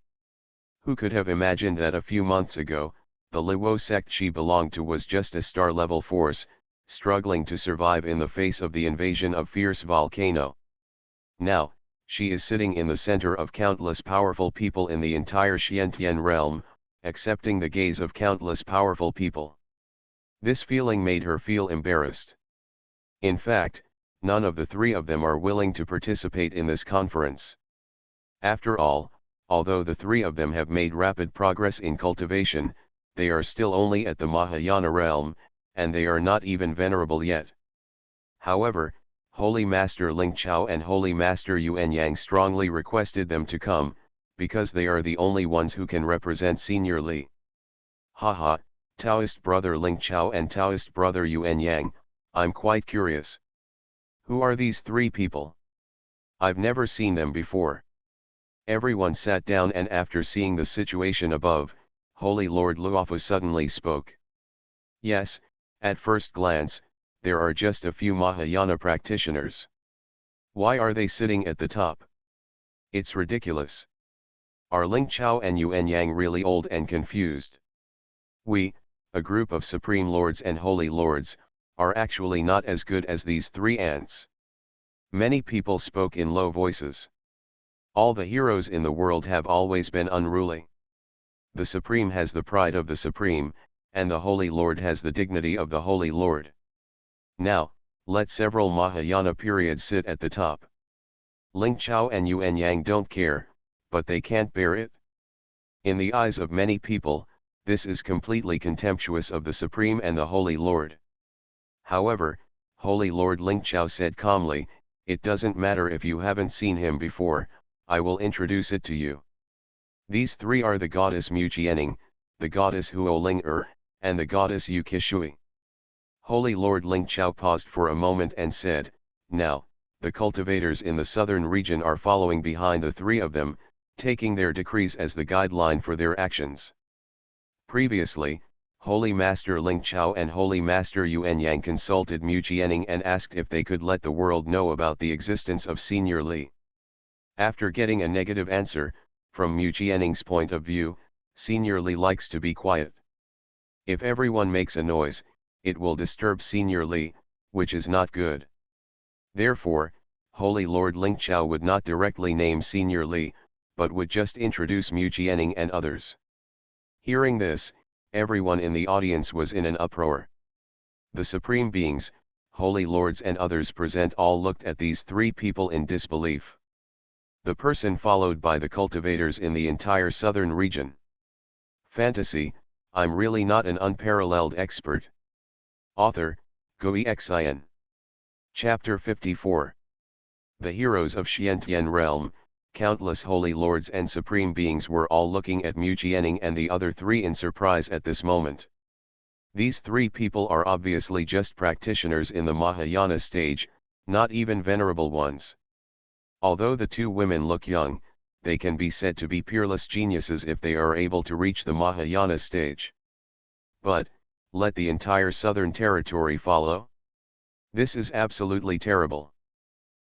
Who could have imagined that a few months ago, the Luo sect she belonged to was just a star-level force, struggling to survive in the face of the invasion of fierce volcano. Now, she is sitting in the center of countless powerful people in the entire Xiantian realm, accepting the gaze of countless powerful people. This feeling made her feel embarrassed. In fact, none of the 3 of them are willing to participate in this conference. After all, although the 3 of them have made rapid progress in cultivation, they are still only at the Mahayana realm, and they are not even venerable yet. However, Holy Master Ling Chao and Holy Master Yuan Yang strongly requested them to come, because they are the only ones who can represent Senior Li. Haha, Taoist brother Ling Chao and Taoist brother Yuan Yang, I'm quite curious. Who are these 3 people? I've never seen them before. Everyone sat down, and after seeing the situation above, Holy Lord Luofu suddenly spoke. Yes, at first glance, there are just a few Mahayana practitioners. Why are they sitting at the top? It's ridiculous. Are Ling Chao and Yuan Yang really old and confused? We, a group of Supreme Lords and Holy Lords, are actually not as good as these 3 ants. Many people spoke in low voices. All the heroes in the world have always been unruly. The Supreme has the pride of the Supreme, and the Holy Lord has the dignity of the Holy Lord. Now, let several Mahayana periods sit at the top. Ling Chao and Yuan Yang don't care, but they can't bear it. In the eyes of many people, this is completely contemptuous of the Supreme and the Holy Lord. However, Holy Lord Ling Chao said calmly, "It doesn't matter if you haven't seen him before, I will introduce it to you. These 3 are the goddess Mu Jianing, the goddess Huo Ling'er, and the goddess Yu Qishui." Holy Lord Ling Chao paused for a moment and said, "Now, the cultivators in the southern region are following behind the 3 of them, taking their decrees as the guideline for their actions." Previously, Holy Master Ling Chao and Holy Master Yuan Yang consulted Mu Jianing and asked if they could let the world know about the existence of Senior Li. After getting a negative answer, from Mu Jianing's point of view, Senior Li likes to be quiet. If everyone makes a noise, it will disturb Senior Li, which is not good. Therefore, Holy Lord Ling Chao would not directly name Senior Li, but would just introduce Mu Jianing and others. Hearing this, everyone in the audience was in an uproar. The Supreme Beings, Holy Lords and others present all looked at these 3 people in disbelief. The person followed by the cultivators in the entire southern region. Fantasy, I'm really not an unparalleled expert. Author, Xuanhuan. Chapter 54. The heroes of Xiantian realm, countless holy lords and supreme beings were all looking at Mu Jianing and the other 3 in surprise at this moment. These 3 people are obviously just practitioners in the Mahayana stage, not even venerable ones. Although the 2 women look young, they can be said to be peerless geniuses if they are able to reach the Mahayana stage. But, let the entire southern territory follow? This is absolutely terrible.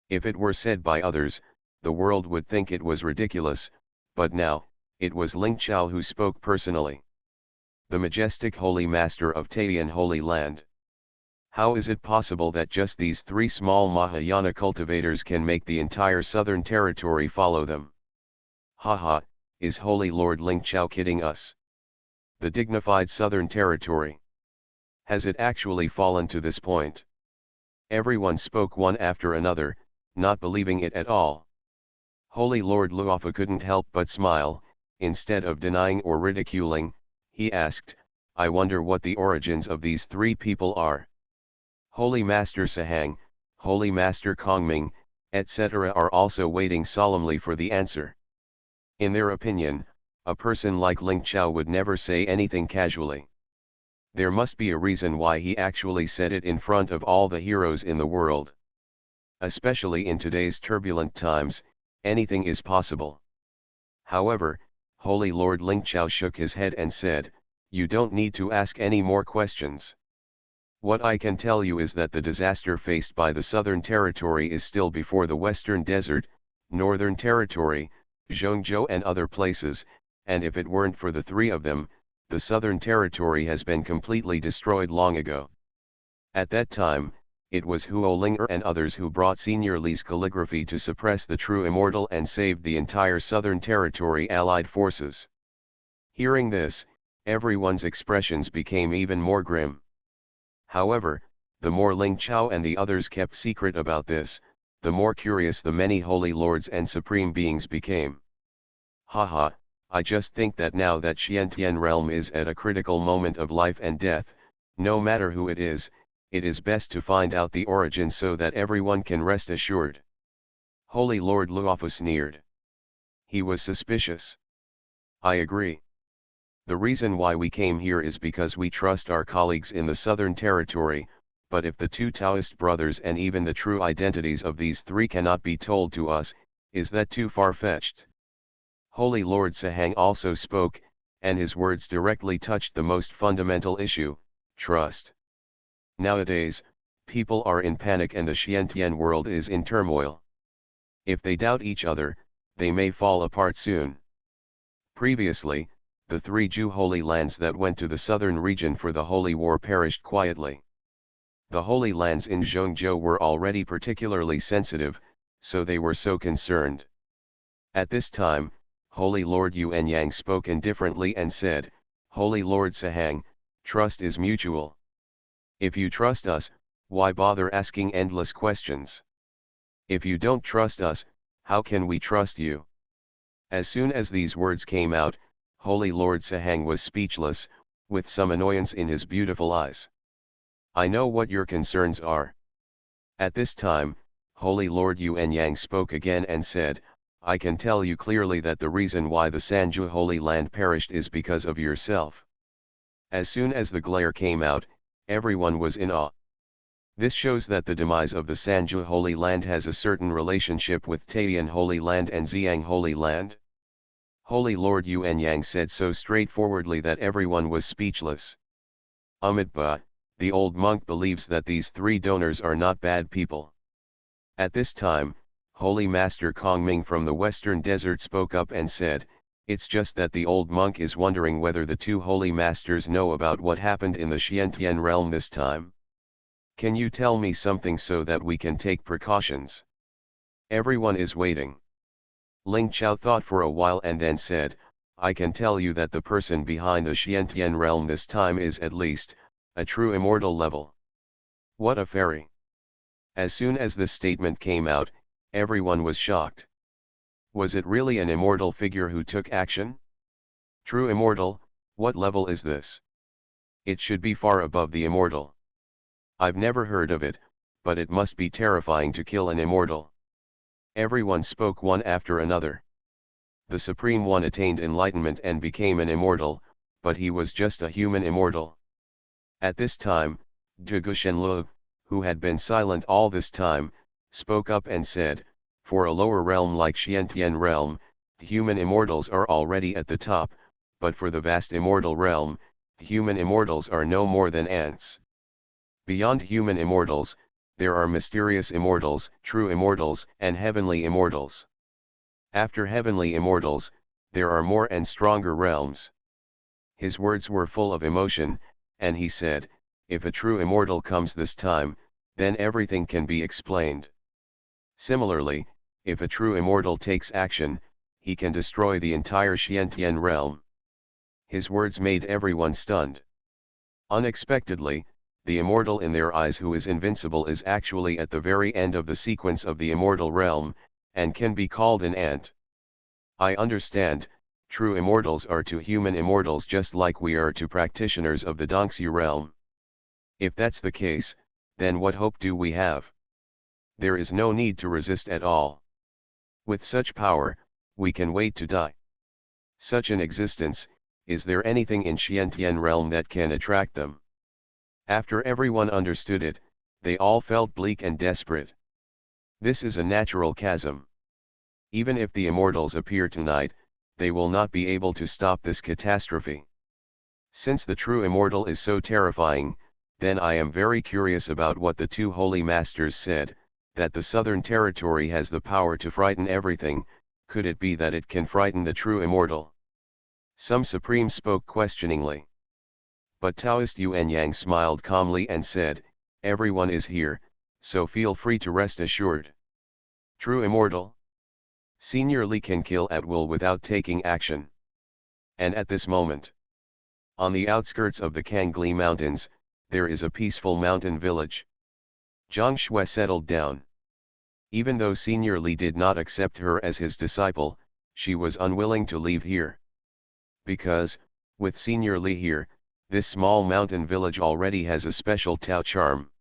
If it were said by others, the world would think it was ridiculous, but now, it was Ling Chao who spoke personally. The majestic Holy Master of Taiyan Holy Land. How is it possible that just these 3 small Mahayana cultivators can make the entire southern territory follow them? Haha, is Holy Lord Ling Chao kidding us? The dignified southern territory. Has it actually fallen to this point? Everyone spoke one after another, not believing it at all. Holy Lord Luofu couldn't help but smile. Instead of denying or ridiculing, he asked, "I wonder what the origins of these 3 people are." Holy Master Sahang, Holy Master Kongming, etc. are also waiting solemnly for the answer. In their opinion, a person like Ling Chao would never say anything casually. There must be a reason why he actually said it in front of all the heroes in the world. Especially in today's turbulent times, anything is possible. However, Holy Lord Ling Chao shook his head and said, "You don't need to ask any more questions. What I can tell you is that the disaster faced by the Southern Territory is still before the Western Desert, Northern Territory, Zhongzhou and other places, and if it weren't for the three of them, the Southern Territory has been completely destroyed long ago. At that time, it was Huo Linger and others who brought Senior Li's calligraphy to suppress the true immortal and saved the entire Southern Territory Allied forces." Hearing this, everyone's expressions became even more grim. However, the more Ling Chao and the others kept secret about this, the more curious the many holy lords and supreme beings became. Haha, I just think that now that Xiantian realm is at a critical moment of life and death, no matter who it is best to find out the origin so that everyone can rest assured. Holy Lord Luofu sneered. He was suspicious. I agree. The reason why we came here is because we trust our colleagues in the Southern Territory, but if the two Taoist brothers and even the true identities of these three cannot be told to us, is that too far-fetched? Holy Lord Sahang also spoke, and his words directly touched the most fundamental issue, trust. Nowadays, people are in panic and the Xiantian world is in turmoil. If they doubt each other, they may fall apart soon. Previously, the three Zhu holy lands that went to the southern region for the holy war perished quietly. The holy lands in Zhongzhou were already particularly sensitive, so they were so concerned. At this time, Holy Lord Yuan Yang spoke indifferently and said, "Holy Lord Sahang, trust is mutual. If you trust us, why bother asking endless questions? If you don't trust us, how can we trust you?" As soon as these words came out, Holy Lord Sahang was speechless, with some annoyance in his beautiful eyes. "I know what your concerns are." At this time, Holy Lord Yuan Yang spoke again and said, "I can tell you clearly that the reason why the Sanju Holy Land perished is because of yourself." As soon as the glare came out, everyone was in awe. This shows that the demise of the Sanju Holy Land has a certain relationship with Taiyan Holy Land and Xiang Holy Land. Holy Lord Yuan Yang said so straightforwardly that everyone was speechless. Amitabha, the old monk, believes that these three donors are not bad people. At this time, Holy Master Kongming from the Western Desert spoke up and said, "It's just that the old monk is wondering whether the two holy masters know about what happened in the Xiantian realm this time. Can you tell me something so that we can take precautions?" Everyone is waiting. Ling Chao thought for a while and then said, "I can tell you that the person behind the Xiantian realm this time is at least, a true immortal level." What a fairy! As soon as this statement came out, everyone was shocked. Was it really an immortal figure who took action? True immortal, what level is this? It should be far above the immortal. I've never heard of it, but it must be terrifying to kill an immortal. Everyone spoke one after another. The Supreme One attained enlightenment and became an immortal, but he was just a human immortal. At this time, Zhuge Shenlu, who had been silent all this time, spoke up and said, "For a lower realm like Xiantian realm, human immortals are already at the top, but for the vast immortal realm, human immortals are no more than ants. Beyond human immortals, there are mysterious immortals, true immortals, and heavenly immortals. After heavenly immortals, there are more and stronger realms." His words were full of emotion, and he said, "If a true immortal comes this time, then everything can be explained. Similarly, if a true immortal takes action, he can destroy the entire Xiantian realm." His words made everyone stunned. Unexpectedly, the immortal in their eyes who is invincible is actually at the very end of the sequence of the immortal realm, and can be called an ant. I understand, true immortals are to human immortals just like we are to practitioners of the Dongxi realm. If that's the case, then what hope do we have? There is no need to resist at all. With such power, we can wait to die. Such an existence, is there anything in Xiantian realm that can attract them? After everyone understood it, they all felt bleak and desperate. This is a natural chasm. Even if the immortals appear tonight, they will not be able to stop this catastrophe. Since the true immortal is so terrifying, then I am very curious about what the two holy masters said, that the southern territory has the power to frighten everything. Could it be that it can frighten the true immortal? Some supreme spoke questioningly. But Taoist Yuan Yang smiled calmly and said, everyone is here, so feel free to rest assured. True immortal? Senior Li can kill at will without taking action. And at this moment, on the outskirts of the Kangli Mountains, there is a peaceful mountain village. Zhang Shui settled down. Even though Senior Li did not accept her as his disciple, she was unwilling to leave here. Because, with Senior Li here, this small mountain village already has a special Tao charm.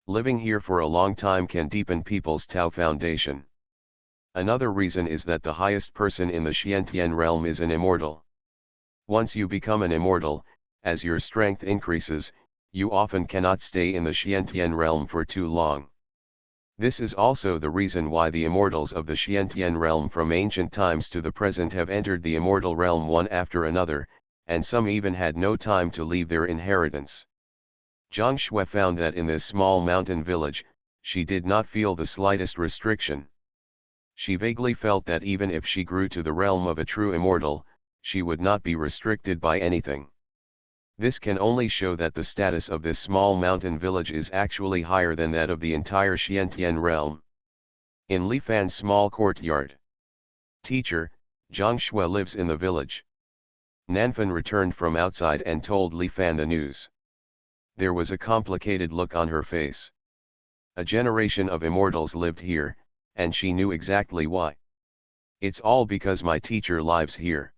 Living here for a long time can deepen people's Tao foundation. Another reason is that the highest person in the Xiantian realm is an immortal. Once you become an immortal, as your strength increases, you often cannot stay in the Xiantian realm for too long. This is also the reason why the immortals of the Xiantian realm from ancient times to the present have entered the immortal realm one after another, and some even had no time to leave their inheritance. Zhang Shui found that in this small mountain village, she did not feel the slightest restriction. She vaguely felt that even if she grew to the realm of a true immortal, she would not be restricted by anything. This can only show that the status of this small mountain village is actually higher than that of the entire Xiantian realm. In Li Fan's small courtyard. Teacher, Zhang Shui lives in the village. Nanfan returned from outside and told Li Fan the news. There was a complicated look on her face. A generation of immortals lived here, and she knew exactly why. It's all because my teacher lives here.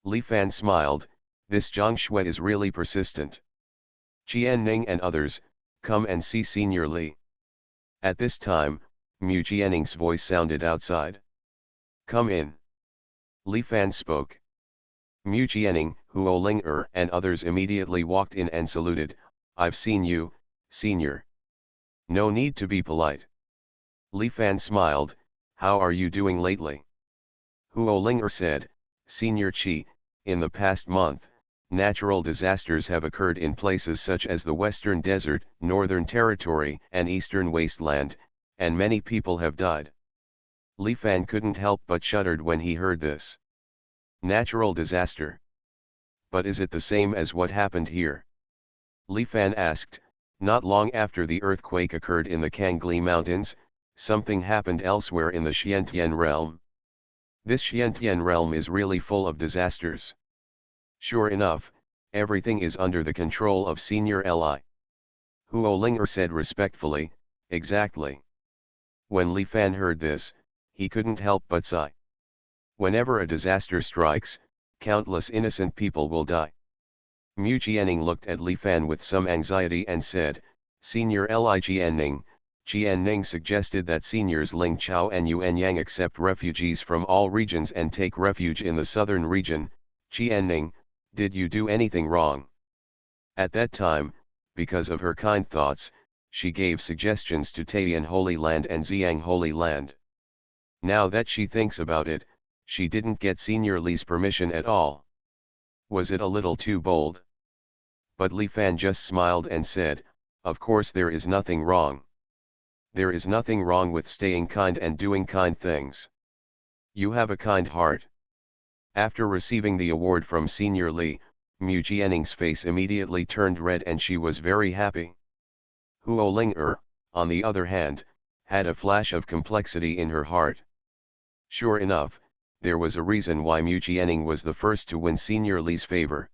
Li Fan smiled, this Zhang Shui is really persistent. Qian Ning and others, come and see Senior Li. At this time, Mu Jianning's voice sounded outside. Come in. Li Fan spoke. Mu Jianning, Huo Ling and others immediately walked in and saluted. I've seen you, Senior. No need to be polite. Li Fan smiled, how are you doing lately? Huo Ling said, Senior Qi, in the past month, natural disasters have occurred in places such as the Western Desert, Northern Territory and Eastern Wasteland, and many people have died. Li Fan couldn't help but shuddered when he heard this. Natural disaster. But is it the same as what happened here? Li Fan asked. Not long after the earthquake occurred in the Kangli Mountains, something happened elsewhere in the Xiantian realm. This Xiantian realm is really full of disasters. Sure enough, everything is under the control of Senior Li. Huo Ling said respectfully, exactly. When Li Fan heard this, he couldn't help but sigh. Whenever a disaster strikes, countless innocent people will die. Mu Jianning looked at Li Fan with some anxiety and said, Senior Li Jianning. Jianning suggested that seniors Ling Chao and Yuan Yang accept refugees from all regions and take refuge in the southern region. Jianning, did you do anything wrong? At that time, because of her kind thoughts, she gave suggestions to Taiyan Holy Land and Xiang Holy Land. Now that she thinks about it, she didn't get Senior Li's permission at all. Was it a little too bold? But Li Fan just smiled and said, of course there is nothing wrong. There is nothing wrong with staying kind and doing kind things. You have a kind heart. After receiving the award from Senior Li, Mu Jianning's face immediately turned red and she was very happy. Huo Ling on the other hand, had a flash of complexity in her heart. Sure enough, there was a reason why Mu Jianning was the first to win Senior Li's favor.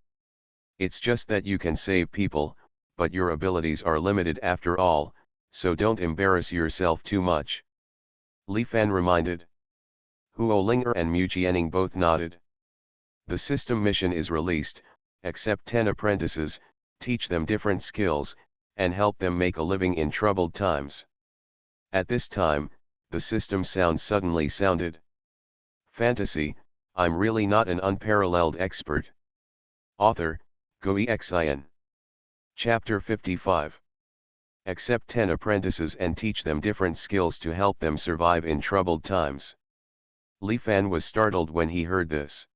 It's just that you can save people, but your abilities are limited after all, so don't embarrass yourself too much. Li Fan reminded. Huo Ling and Mu Jianning both nodded. The system mission is released, accept 10 apprentices, teach them different skills, and help them make a living in troubled times. At this time, the system sound suddenly sounded. Fantasy, I'm really not an unparalleled expert. Author, Xuanhuan. Chapter 55. Accept 10 apprentices and teach them different skills to help them survive in troubled times. Li Fan was startled when he heard this.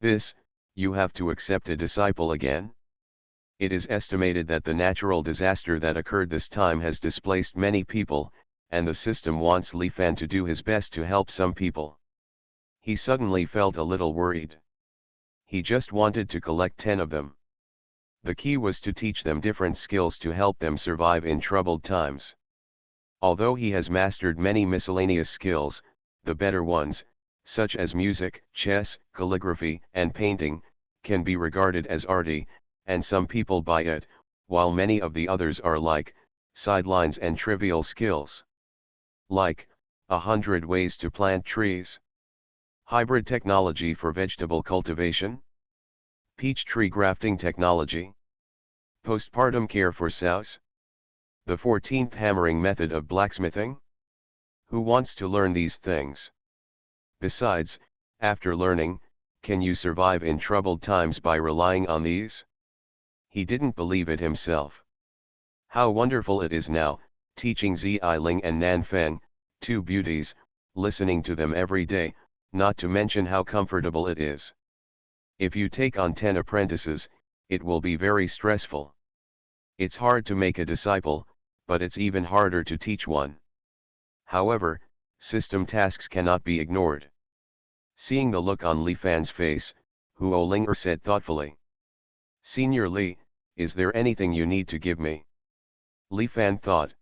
This, you have to accept a disciple again? It is estimated that the natural disaster that occurred this time has displaced many people, and the system wants Li Fan to do his best to help some people. He suddenly felt a little worried. He just wanted to collect 10 of them. The key was to teach them different skills to help them survive in troubled times. Although he has mastered many miscellaneous skills, the better ones, such as music, chess, calligraphy, and painting, can be regarded as arty, and some people buy it, while many of the others are like sidelines and trivial skills. Like 100 ways to plant trees, hybrid technology for vegetable cultivation, peach tree grafting technology, postpartum care for sows, the 14th hammering method of blacksmithing. Who wants to learn these things? Besides, after learning, can you survive in troubled times by relying on these? He didn't believe it himself. How wonderful it is now, teaching Ziling and Nanfeng, 2 beauties, listening to them every day, not to mention how comfortable it is. If you take on 10 apprentices, it will be very stressful. It's hard to make a disciple, but it's even harder to teach one. However, system tasks cannot be ignored. Seeing the look on Li Fan's face, Huo Linger said thoughtfully. Senior Li, is there anything you need to give me? Li Fan thought.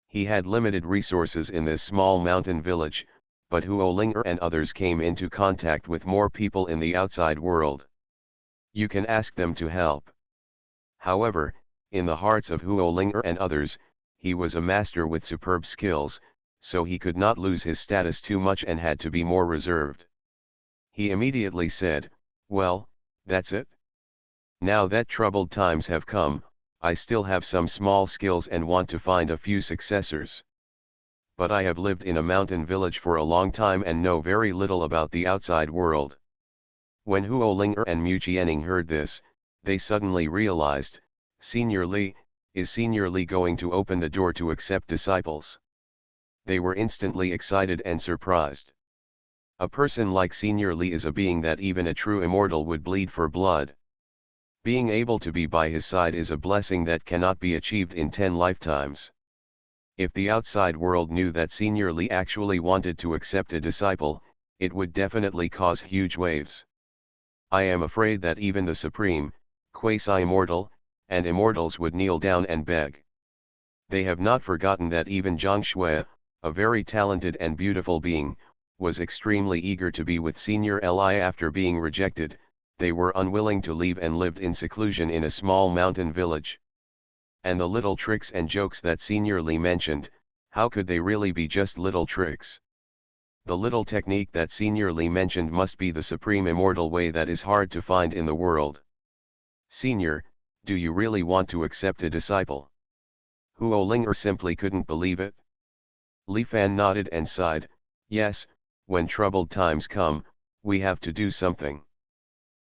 He had limited resources in this small mountain village, but Huo Linger and others came into contact with more people in the outside world. You can ask them to help. However, in the hearts of Huo Linger and others, he was a master with superb skills, so he could not lose his status too much and had to be more reserved. He immediately said, well, that's it. Now that troubled times have come, I still have some small skills and want to find a few successors. But I have lived in a mountain village for a long time and know very little about the outside world. When Huo Linger and Mu Jianing heard this, they suddenly realized, Senior Li, is Senior Li going to open the door to accept disciples? They were instantly excited and surprised. A person like Senior Li is a being that even a true immortal would bleed for blood. Being able to be by his side is a blessing that cannot be achieved in 10 lifetimes. If the outside world knew that Senior Li actually wanted to accept a disciple, it would definitely cause huge waves. I am afraid that even the supreme, quasi-immortal, and immortals would kneel down and beg. They have not forgotten that even Zhang Shui, a very talented and beautiful being, was extremely eager to be with Senior Li after being rejected. They were unwilling to leave and lived in seclusion in a small mountain village. And the little tricks and jokes that Senior Li mentioned, how could they really be just little tricks? The little technique that Senior Li mentioned must be the supreme immortal way that is hard to find in the world. Senior, do you really want to accept a disciple? Huo Linger simply couldn't believe it. Li Fan nodded and sighed, yes, when troubled times come, we have to do something.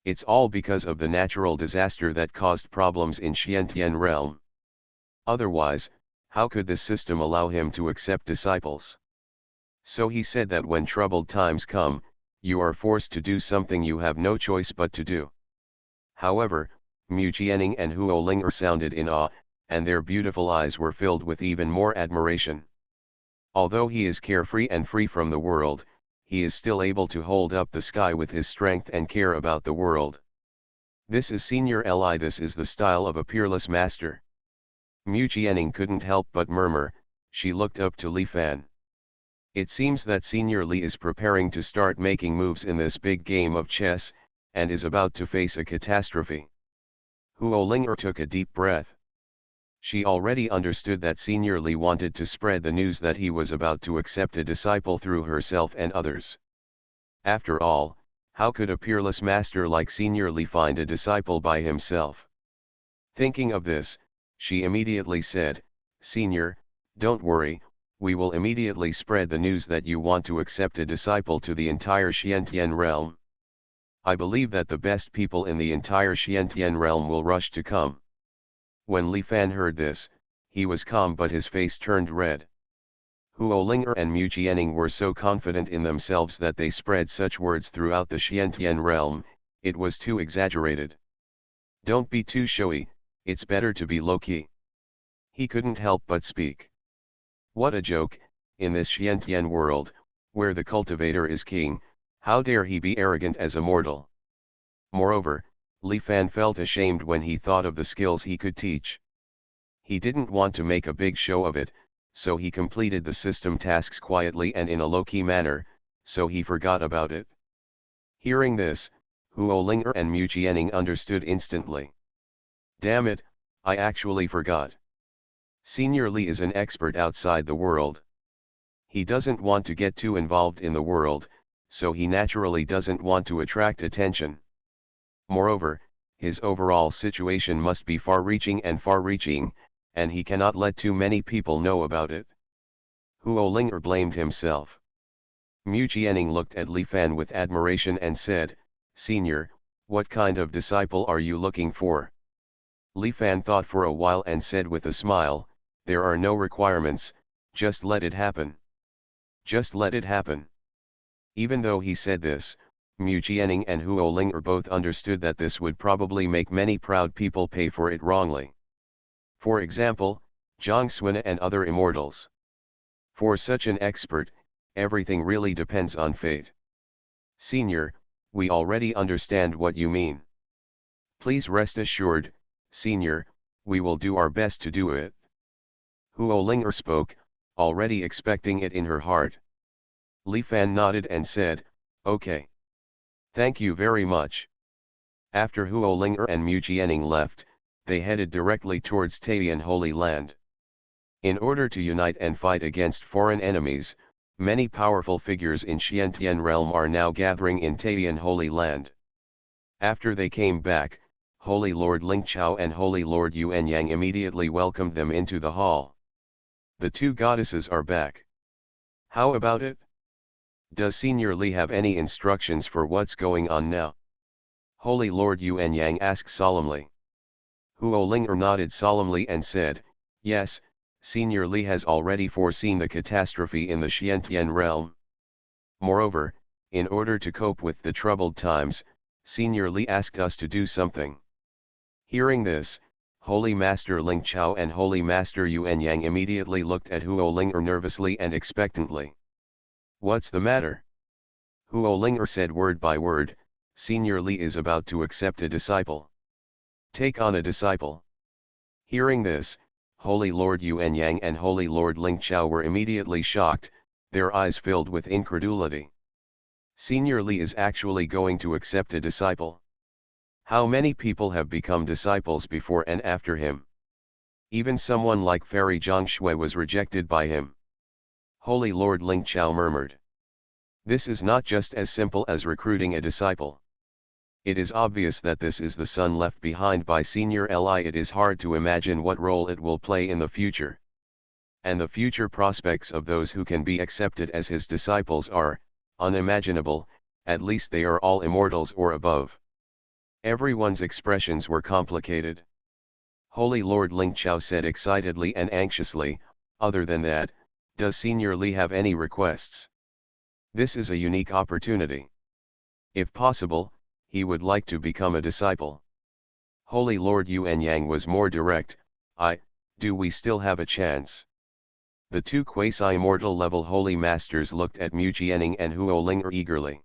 It's all because of the natural disaster that caused problems in Xiantian realm. Otherwise, how could this system allow him to accept disciples? So he said that when troubled times come, you are forced to do something you have no choice but to do. However, Mu Jianing and Huo Linger sounded in awe, and their beautiful eyes were filled with even more admiration. Although he is carefree and free from the world, he is still able to hold up the sky with his strength and care about the world. This is Senior Li, this is the style of a peerless master. Mu Jianing couldn't help but murmur, she looked up to Li Fan. It seems that Senior Li is preparing to start making moves in this big game of chess, and is about to face a catastrophe. Huo Linger took a deep breath. She already understood that Senior Li wanted to spread the news that he was about to accept a disciple through herself and others. After all, how could a peerless master like Senior Li find a disciple by himself? Thinking of this, She immediately said, "Senior, don't worry, we will immediately spread the news that you want to accept a disciple to the entire Xiantian realm. I believe that the best people in the entire Xiantian realm will rush to come." When Li Fan heard this, he was calm but his face turned red. Huo Linger and Mu Jianing were so confident in themselves that they spread such words throughout the Xiantian realm, it was too exaggerated. "Don't be too showy, it's better to be low-key." He couldn't help but speak. What a joke, in this Xiantian world, where the cultivator is king, how dare he be arrogant as a mortal. Moreover, Li Fan felt ashamed when he thought of the skills he could teach. He didn't want to make a big show of it, so he completed the system tasks quietly and in a low-key manner, so he forgot about it. Hearing this, Huo Linger and Mu Jianing understood instantly. Damn it, I actually forgot. Senior Li is an expert outside the world. He doesn't want to get too involved in the world, so he naturally doesn't want to attract attention. Moreover, his overall situation must be far-reaching, and he cannot let too many people know about it. Huo Linger blamed himself. Mu Jianing looked at Li Fan with admiration and said, "Senior, what kind of disciple are you looking for?" Li Fan thought for a while and said with a smile, "There are no requirements, just let it happen. Just let it happen." Even though he said this, Mu Jianing and Huo Linger both understood that this would probably make many proud people pay for it wrongly. For example, Xuanhuan and other immortals. For such an expert, everything really depends on fate. "Senior, we already understand what you mean. Please rest assured, Senior, we will do our best to do it." Huo Linger spoke, already expecting it in her heart. Li Fan nodded and said, "Okay. Thank you very much." After Huo Linger and Mu Jianing left, they headed directly towards Taiyan Holy Land. In order to unite and fight against foreign enemies, many powerful figures in Xiantian realm are now gathering in Taiyan Holy Land. After they came back, Holy Lord Lingqiao and Holy Lord Yuanyang immediately welcomed them into the hall. "The two goddesses are back. How about it? Does Senior Li have any instructions for what's going on now?" Holy Lord Yuanyang asked solemnly. Huo Linger nodded solemnly and said, "Yes, Senior Li has already foreseen the catastrophe in the Xiantian realm. Moreover, in order to cope with the troubled times, Senior Li asked us to do something." Hearing this, Holy Master Lingqiao and Holy Master Yuanyang immediately looked at Huo Linger nervously and expectantly. "What's the matter?" Huo Linger said word by word, "Senior Li is about to accept a disciple. Take on a disciple." Hearing this, Holy Lord Yuanyang and Holy Lord Lingqiao were immediately shocked, their eyes filled with incredulity. Senior Li is actually going to accept a disciple. How many people have become disciples before and after him? Even someone like Fairy Zhongshui was rejected by him. Holy Lord Lingqiao murmured. This is not just as simple as recruiting a disciple. It is obvious that this is the son left behind by Senior Li. It is hard to imagine what role it will play in the future. And the future prospects of those who can be accepted as his disciples are unimaginable, at least they are all immortals or above. Everyone's expressions were complicated. Holy Lord Lingqiao said excitedly and anxiously, "Other than that, does Senior Li have any requests? This is a unique opportunity. If possible, he would like to become a disciple." Holy Lord Yuanyang was more direct, Do we still have a chance?" The two quasi-immortal level holy masters looked at Mu Jianing and Huo Linger eagerly.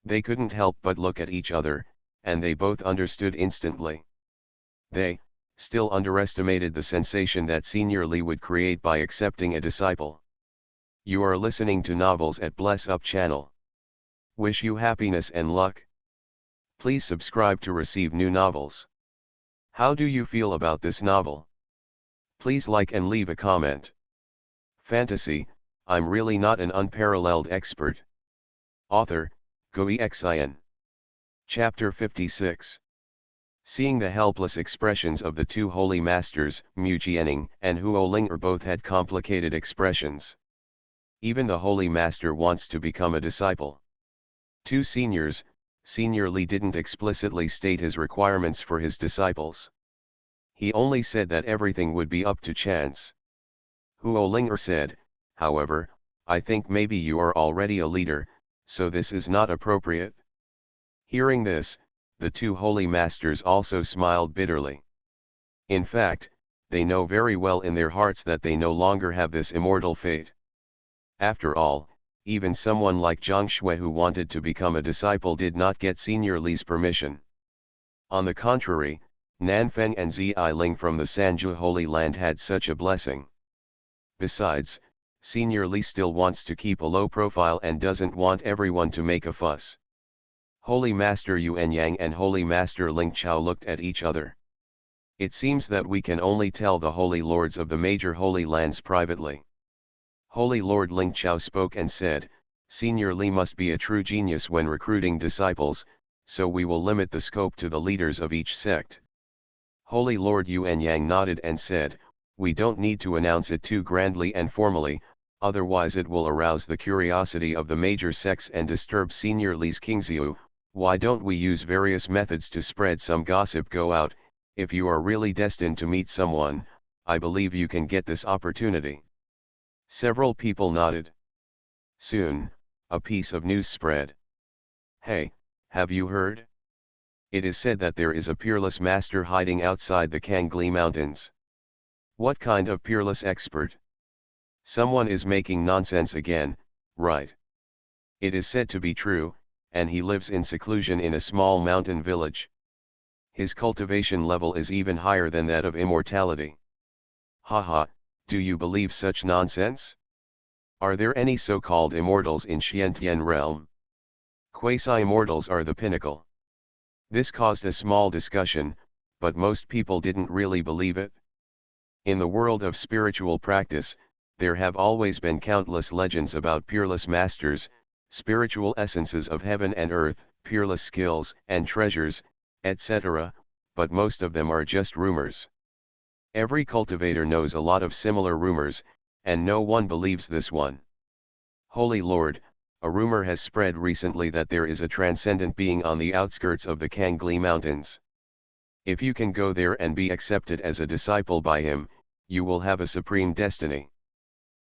They couldn't help but look at each other, and they both understood instantly. They still underestimated the sensation that Senior Li would create by accepting a disciple. You are listening to Novels at Bless Up channel. Wish you happiness and luck. Please subscribe to receive new novels. How do you feel about this novel? Please like and leave a comment. Fantasy, I'm really not an unparalleled expert. Author, Xuanhuan. Chapter 56. Seeing the helpless expressions of the two holy masters, Mu Jianing and Huo Ling both had complicated expressions. Even the holy master wants to become a disciple. Two seniors, Senior Li didn't explicitly state his requirements for his disciples. He only said that everything would be up to chance. Huo Ling said, however, I think maybe you are already a leader, so this is not appropriate. Hearing this, the two holy masters also smiled bitterly. In fact, they know very well in their hearts that they no longer have this immortal fate. After all, even someone like Zhang Shui who wanted to become a disciple did not get Senior Li's permission. On the contrary, Nanfeng and Zi Ling from the Sanju Holy Land had such a blessing. Besides, Senior Li still wants to keep a low profile and doesn't want everyone to make a fuss. Holy Master Yuan Yang and Holy Master Ling Chao looked at each other. It seems that we can only tell the Holy Lords of the major Holy Lands privately. Holy Lord Ling Chao spoke and said, Senior Li must be a true genius when recruiting disciples, so we will limit the scope to the leaders of each sect. Holy Lord Yuan Yang nodded and said, we don't need to announce it too grandly and formally, otherwise it will arouse the curiosity of the major sects and disturb Senior Li's Kingziu. Why don't we use various methods to spread some gossip? Go out, if you are really destined to meet someone, I believe you can get this opportunity. Several people nodded. Soon, a piece of news spread. Hey, have you heard? It is said that there is a peerless master hiding outside the Kangli Mountains. What kind of peerless expert? Someone is making nonsense again, right? It is said to be true, and he lives in seclusion in a small mountain village. His cultivation level is even higher than that of immortality. Haha, do you believe such nonsense? Are there any so-called immortals in Xiantian realm? Quasi-immortals are the pinnacle. This caused a small discussion, but most people didn't really believe it. In the world of spiritual practice, there have always been countless legends about peerless masters, spiritual essences of heaven and earth, peerless skills and treasures, etc., but most of them are just rumors. Every cultivator knows a lot of similar rumors, and no one believes this one. Holy Lord, a rumor has spread recently that there is a transcendent being on the outskirts of the Kangli Mountains. If you can go there and be accepted as a disciple by him, you will have a supreme destiny.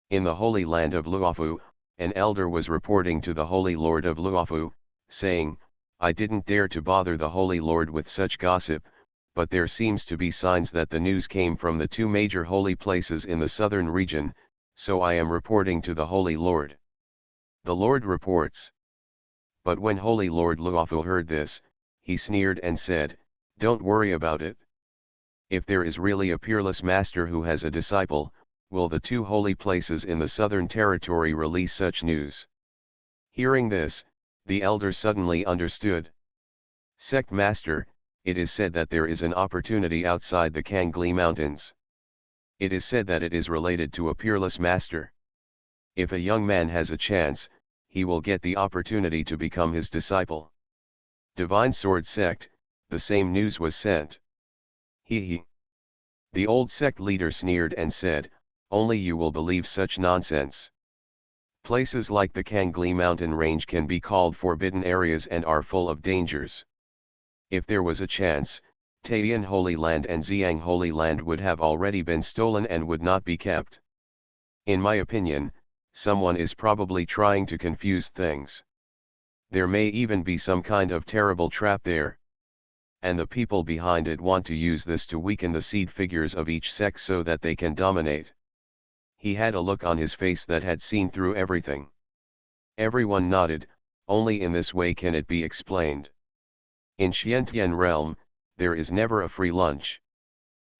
In the Holy Land of Luofu, an elder was reporting to the Holy Lord of Luofu, saying, I didn't dare to bother the Holy Lord with such gossip, but there seems to be signs that the news came from the two major holy places in the southern region, so I am reporting to the Holy Lord. The Lord reports. But when Holy Lord Luofu heard this, he sneered and said, don't worry about it. If there is really a peerless master who has a disciple, will the two holy places in the southern territory release such news? Hearing this, the elder suddenly understood. Sect Master, it is said that there is an opportunity outside the Kangli Mountains. It is said that it is related to a peerless master. If a young man has a chance, he will get the opportunity to become his disciple. Divine Sword Sect, the same news was sent. He. The old sect leader sneered and said, only you will believe such nonsense. Places like the Kangli mountain range can be called forbidden areas and are full of dangers. If there was a chance, Taiyan Holy Land and Xiang Holy Land would have already been stolen and would not be kept. In my opinion, someone is probably trying to confuse things. There may even be some kind of terrible trap there. And the people behind it want to use this to weaken the seed figures of each sect so that they can dominate. He had a look on his face that had seen through everything. Everyone nodded, only in this way can it be explained. In Xiantian realm, there is never a free lunch.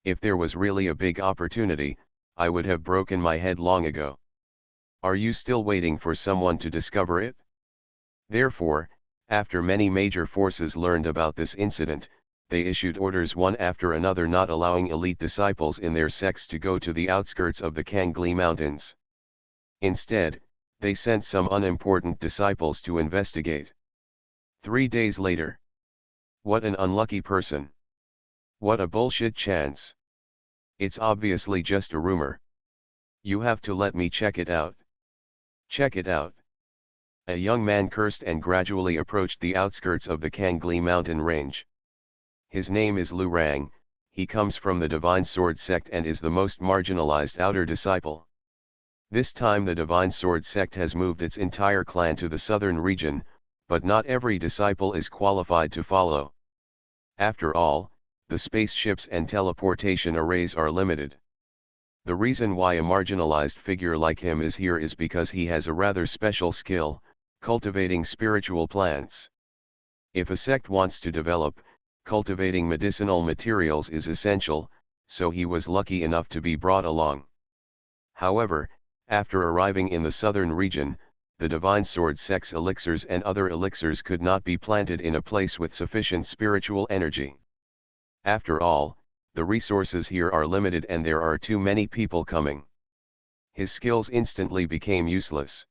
If there was really a big opportunity, I would have broken my head long ago. Are you still waiting for someone to discover it? Therefore, after many major forces learned about this incident, they issued orders one after another not allowing elite disciples in their sects to go to the outskirts of the Kangli Mountains. Instead, they sent some unimportant disciples to investigate. 3 days later. What an unlucky person. What a bullshit chance. It's obviously just a rumor. You have to let me check it out. Check it out. A young man cursed and gradually approached the outskirts of the Kangli mountain range. His name is Lu Rang, he comes from the Divine Sword sect and is the most marginalized outer disciple. This time the Divine Sword sect has moved its entire clan to the southern region, but not every disciple is qualified to follow. After all, the spaceships and teleportation arrays are limited. The reason why a marginalized figure like him is here is because he has a rather special skill, cultivating spiritual plants. If a sect wants to develop, cultivating medicinal materials is essential, so he was lucky enough to be brought along. However, after arriving in the southern region, the Divine Sword sect's elixirs and other elixirs could not be planted in a place with sufficient spiritual energy. After all, the resources here are limited and there are too many people coming. His skills instantly became useless.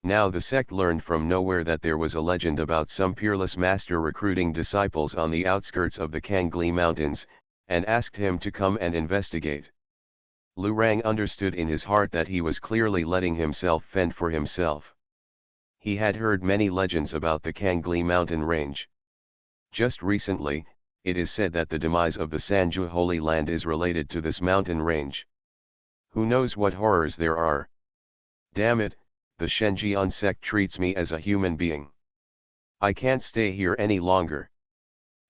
Now the sect learned from nowhere that there was a legend about some peerless master recruiting disciples on the outskirts of the Kangli Mountains, and asked him to come and investigate. Lu Rang understood in his heart that he was clearly letting himself fend for himself. He had heard many legends about the Kangli mountain range. Just recently, it is said that the demise of the Sanju Holy Land is related to this mountain range. Who knows what horrors there are? Damn it, the Shenjian sect treats me as a human being. I can't stay here any longer.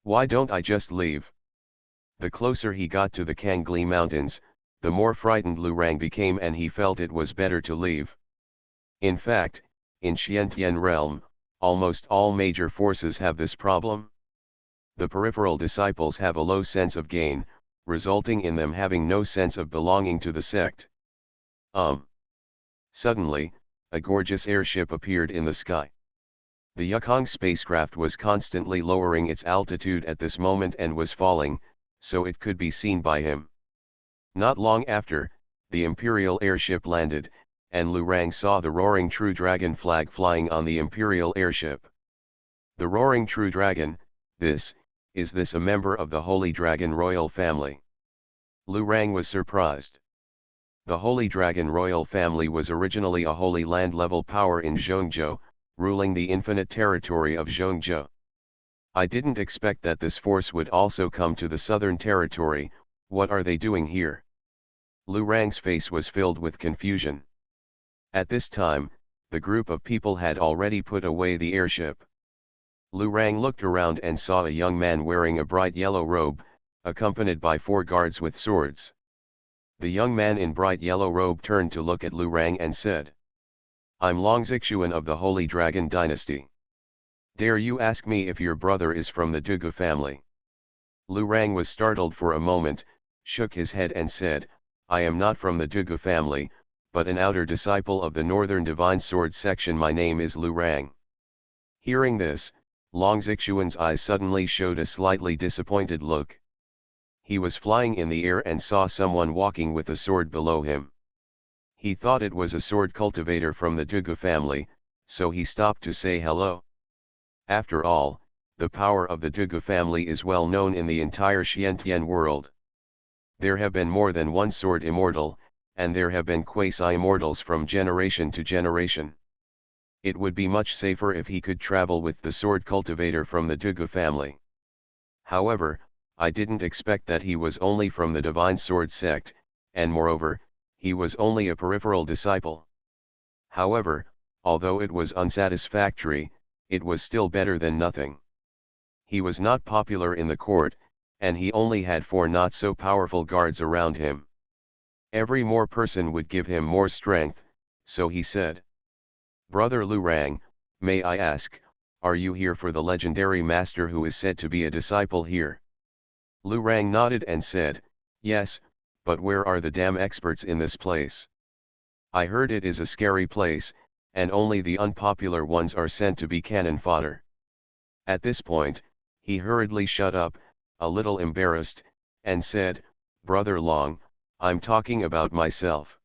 Why don't I just leave? The closer he got to the Kangli Mountains, the more frightened Lu Rang became and he felt it was better to leave. In fact, in Xiantian realm, almost all major forces have this problem. The peripheral disciples have a low sense of gain, resulting in them having no sense of belonging to the sect. Suddenly, a gorgeous airship appeared in the sky. The Yukong spacecraft was constantly lowering its altitude at this moment and was falling, so it could be seen by him. Not long after, the Imperial airship landed, and Lu Rang saw the Roaring True Dragon flag flying on the Imperial airship. The Roaring True Dragon, is this a member of the Holy Dragon royal family? Lu Rang was surprised. The Holy Dragon royal family was originally a Holy Land level power in Zhongzhou, ruling the infinite territory of Zhongzhou. I didn't expect that this force would also come to the southern territory. What are they doing here? Lu Rang's face was filled with confusion. At this time, the group of people had already put away the airship. Lu Rang looked around and saw a young man wearing a bright yellow robe, accompanied by 4 guards with swords. The young man in bright yellow robe turned to look at Lu Rang and said, "I'm Xuanhuan of the Holy Dragon dynasty. Dare you ask me if your brother is from the Dugu family?" Lu Rang was startled for a moment, shook his head and said, "I am not from the Dugu family, but an outer disciple of the Northern Divine Sword section. My name is Lu Rang." Hearing this, Xuanhuan's eyes suddenly showed a slightly disappointed look. He was flying in the air and saw someone walking with a sword below him. He thought it was a sword cultivator from the Dugu family, so he stopped to say hello. After all, the power of the Dugu family is well known in the entire Xiantian world. There have been more than one sword immortal, and there have been quasi-immortals from generation to generation. It would be much safer if he could travel with the sword cultivator from the Dugu family. However, I didn't expect that he was only from the Divine Sword sect, and moreover, he was only a peripheral disciple. However, although it was unsatisfactory, it was still better than nothing. He was not popular in the court, and he only had 4 not so powerful guards around him. Every more person would give him more strength, so he said, "Brother Lu Rang, may I ask, are you here for the legendary master who is said to be a disciple here?" Lu Rang nodded and said, "Yes, but where are the damn experts in this place? I heard it is a scary place, and only the unpopular ones are sent to be cannon fodder." At this point, he hurriedly shut up, a little embarrassed, and said, "Brother Long, I'm talking about myself."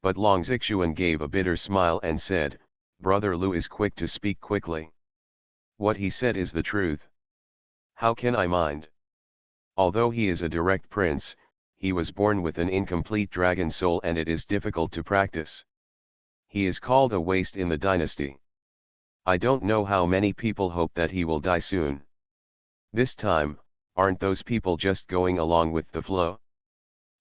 But Xuanhuan gave a bitter smile and said, "Brother Lu is quick to speak quickly. What he said is the truth. How can I mind? Although he is a direct prince, he was born with an incomplete dragon soul and it is difficult to practice. He is called a waste in the dynasty. I don't know how many people hope that he will die soon. This time, aren't those people just going along with the flow?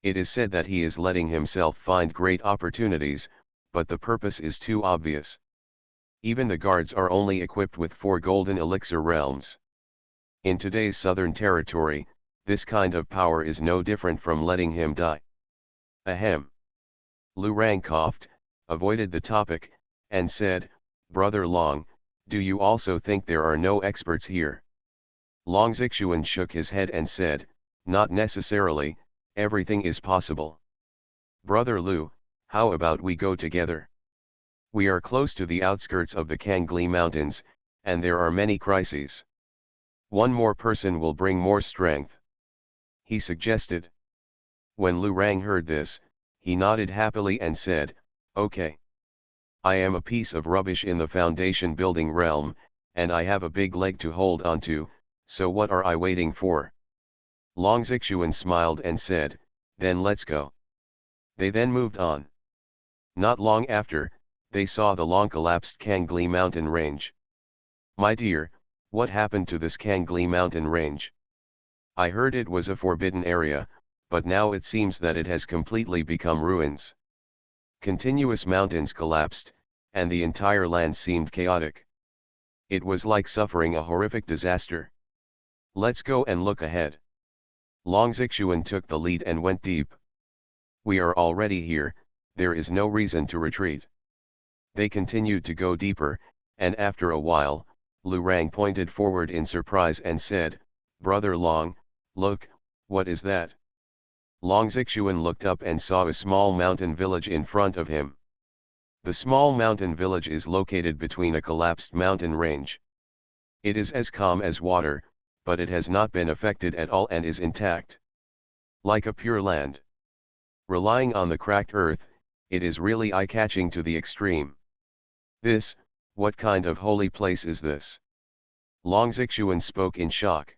It is said that he is letting himself find great opportunities, but the purpose is too obvious. Even the guards are only equipped with 4 golden elixir realms. In today's southern territory, this kind of power is no different from letting him die. Ahem. Lu Rang coughed, avoided the topic, and said, "Brother Long, do you also think there are no experts here?" Long Xuanhuan shook his head and said, "Not necessarily, everything is possible. Brother Lu, how about we go together? We are close to the outskirts of the Kangli Mountains, and there are many crises. One more person will bring more strength," he suggested. When Lu Rang heard this, he nodded happily and said, "Okay. I am a piece of rubbish in the foundation building realm, and I have a big leg to hold onto, so what are I waiting for?" Long Xuanhuan smiled and said, "Then let's go." They then moved on. Not long after, they saw the long-collapsed Kangli mountain range. "My dear, what happened to this Kangli mountain range? I heard it was a forbidden area, but now it seems that it has completely become ruins. Continuous mountains collapsed, and the entire land seemed chaotic. It was like suffering a horrific disaster. Let's go and look ahead." Long Xuanhuan took the lead and went deep. "We are already here, there is no reason to retreat." They continued to go deeper, and after a while, Lu Rang pointed forward in surprise and said, "Brother Long, look, what is that?" Long Xuanhuan looked up and saw a small mountain village in front of him. The small mountain village is located between a collapsed mountain range. It is as calm as water, but it has not been affected at all and is intact. Like a pure land. Relying on the cracked earth, it is really eye-catching to the extreme. What kind of holy place is this?" Long Xuanhuan spoke in shock.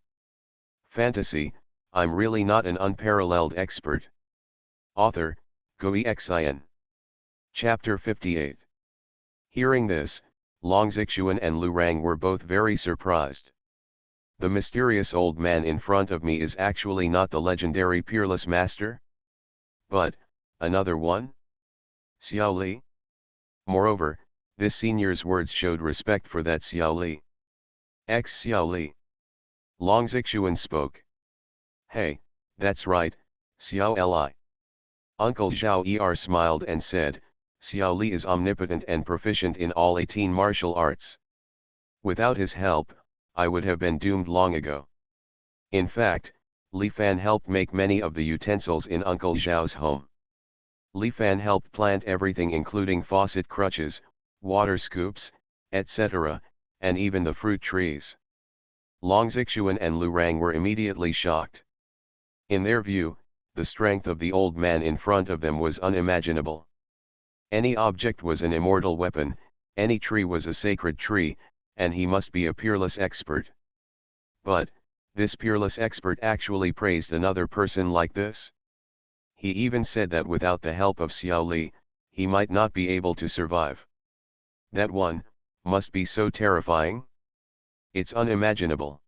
"Fantasy, I'm really not an unparalleled expert." Author, Xuanhuan. Chapter 58. Hearing this, Long Xuanhuan and Lu Rang were both very surprised. The mysterious old man in front of me is actually not the legendary peerless master? But, another one? Xiao Li? Moreover, this senior's words showed respect for that Xiao Li. Xiao Li. Long Xuanhuan spoke. "Hey, that's right, Xiao Li." Uncle Zhao Er smiled and said, "Xiao Li is omnipotent and proficient in all 18 martial arts. Without his help, I would have been doomed long ago. In fact, Li Fan helped make many of the utensils in Uncle Zhao's home. Li Fan helped plant everything including faucet crutches, water scoops, etc., and even the fruit trees." Long Xuanhuan and Lu Rang were immediately shocked. In their view, the strength of the old man in front of them was unimaginable. Any object was an immortal weapon, any tree was a sacred tree, and he must be a peerless expert. But, this peerless expert actually praised another person like this? He even said that without the help of Xiao Li, he might not be able to survive. That one, must be so terrifying? It's unimaginable.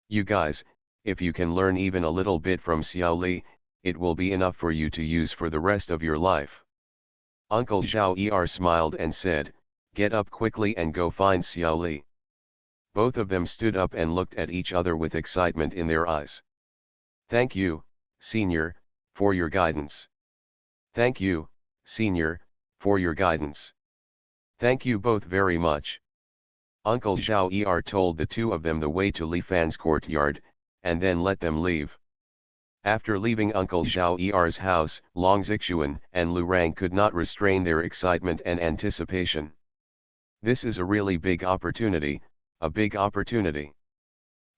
You guys, if you can learn even a little bit from Xiao Li, it will be enough for you to use for the rest of your life. Uncle Zhao Er smiled and said, "Get up quickly and go find Xiao Li." Both of them stood up and looked at each other with excitement in their eyes. "Thank you, Senior, for your guidance." "Thank you, Senior, for your guidance." "Thank you both very much." Uncle Zhao Er told the two of them the way to Li Fan's courtyard, and then let them leave. After leaving Uncle Zhao Er's house, Long Xuanhuan and Lu Rang could not restrain their excitement and anticipation. This is a really big opportunity, a big opportunity.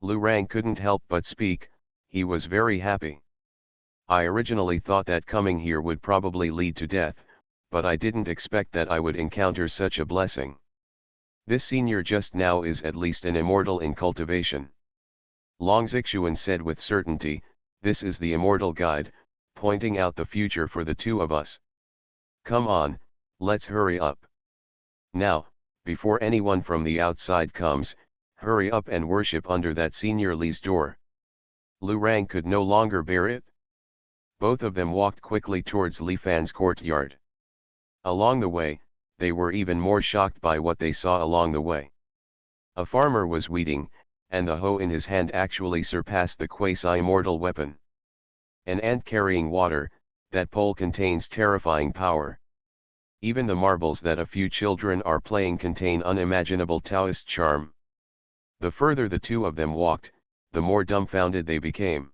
Lu Rang couldn't help but speak, he was very happy. "I originally thought that coming here would probably lead to death, but I didn't expect that I would encounter such a blessing. This senior just now is at least an immortal in cultivation." Long Xuanhuan said with certainty, this is the immortal guide, pointing out the future for the two of us. Come on, let's hurry up. Now, before anyone from the outside comes, hurry up and worship under that Senior Li's door. Lu Rang could no longer bear it. Both of them walked quickly towards Li Fan's courtyard. Along the way, they were even more shocked by what they saw along the way. A farmer was weeding, and the hoe in his hand actually surpassed the quasi-immortal weapon. An ant carrying water, that pole contains terrifying power. Even the marbles that a few children are playing contain unimaginable Taoist charm. The further the two of them walked, the more dumbfounded they became.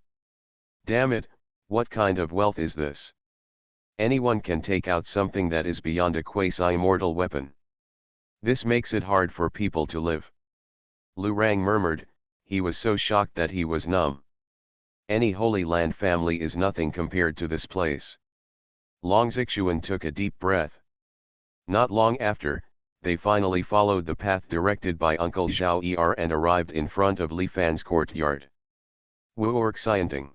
Damn it, what kind of wealth is this? Anyone can take out something that is beyond a quasi-immortal weapon. This makes it hard for people to live. Lu Rang murmured, he was so shocked that he was numb. Any Holy Land family is nothing compared to this place. Long Xuanhuan took a deep breath. Not long after, they finally followed the path directed by Uncle Zhao Er and arrived in front of Li Fan's courtyard. Wuorxianting.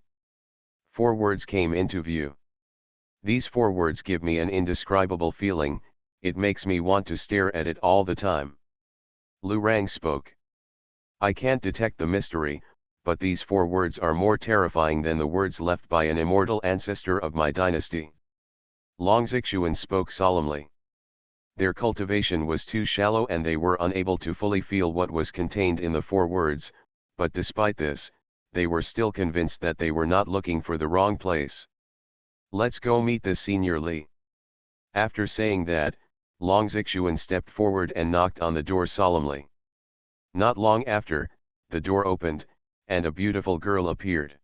4 words came into view. These 4 words give me an indescribable feeling, it makes me want to stare at it all the time. Lu Rang spoke. I can't detect the mystery, but these 4 words are more terrifying than the words left by an immortal ancestor of my dynasty. Long Xuanhuan spoke solemnly. Their cultivation was too shallow and they were unable to fully feel what was contained in the 4 words, but despite this, they were still convinced that they were not looking for the wrong place. Let's go meet this Senior Li. After saying that, Long Xuanhuan stepped forward and knocked on the door solemnly. Not long after, the door opened, and a beautiful girl appeared.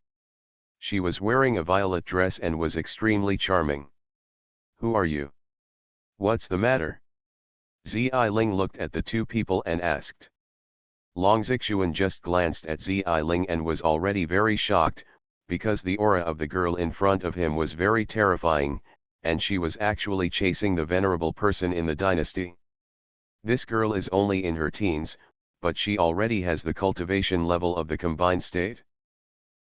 She was wearing a violet dress and was extremely charming. Who are you? What's the matter? Ziling looked at the two people and asked. Long Xuanhuan just glanced at Ziling and was already very shocked, because the aura of the girl in front of him was very terrifying, and she was actually chasing the venerable person in the dynasty. This girl is only in her teens, but she already has the cultivation level of the combined state.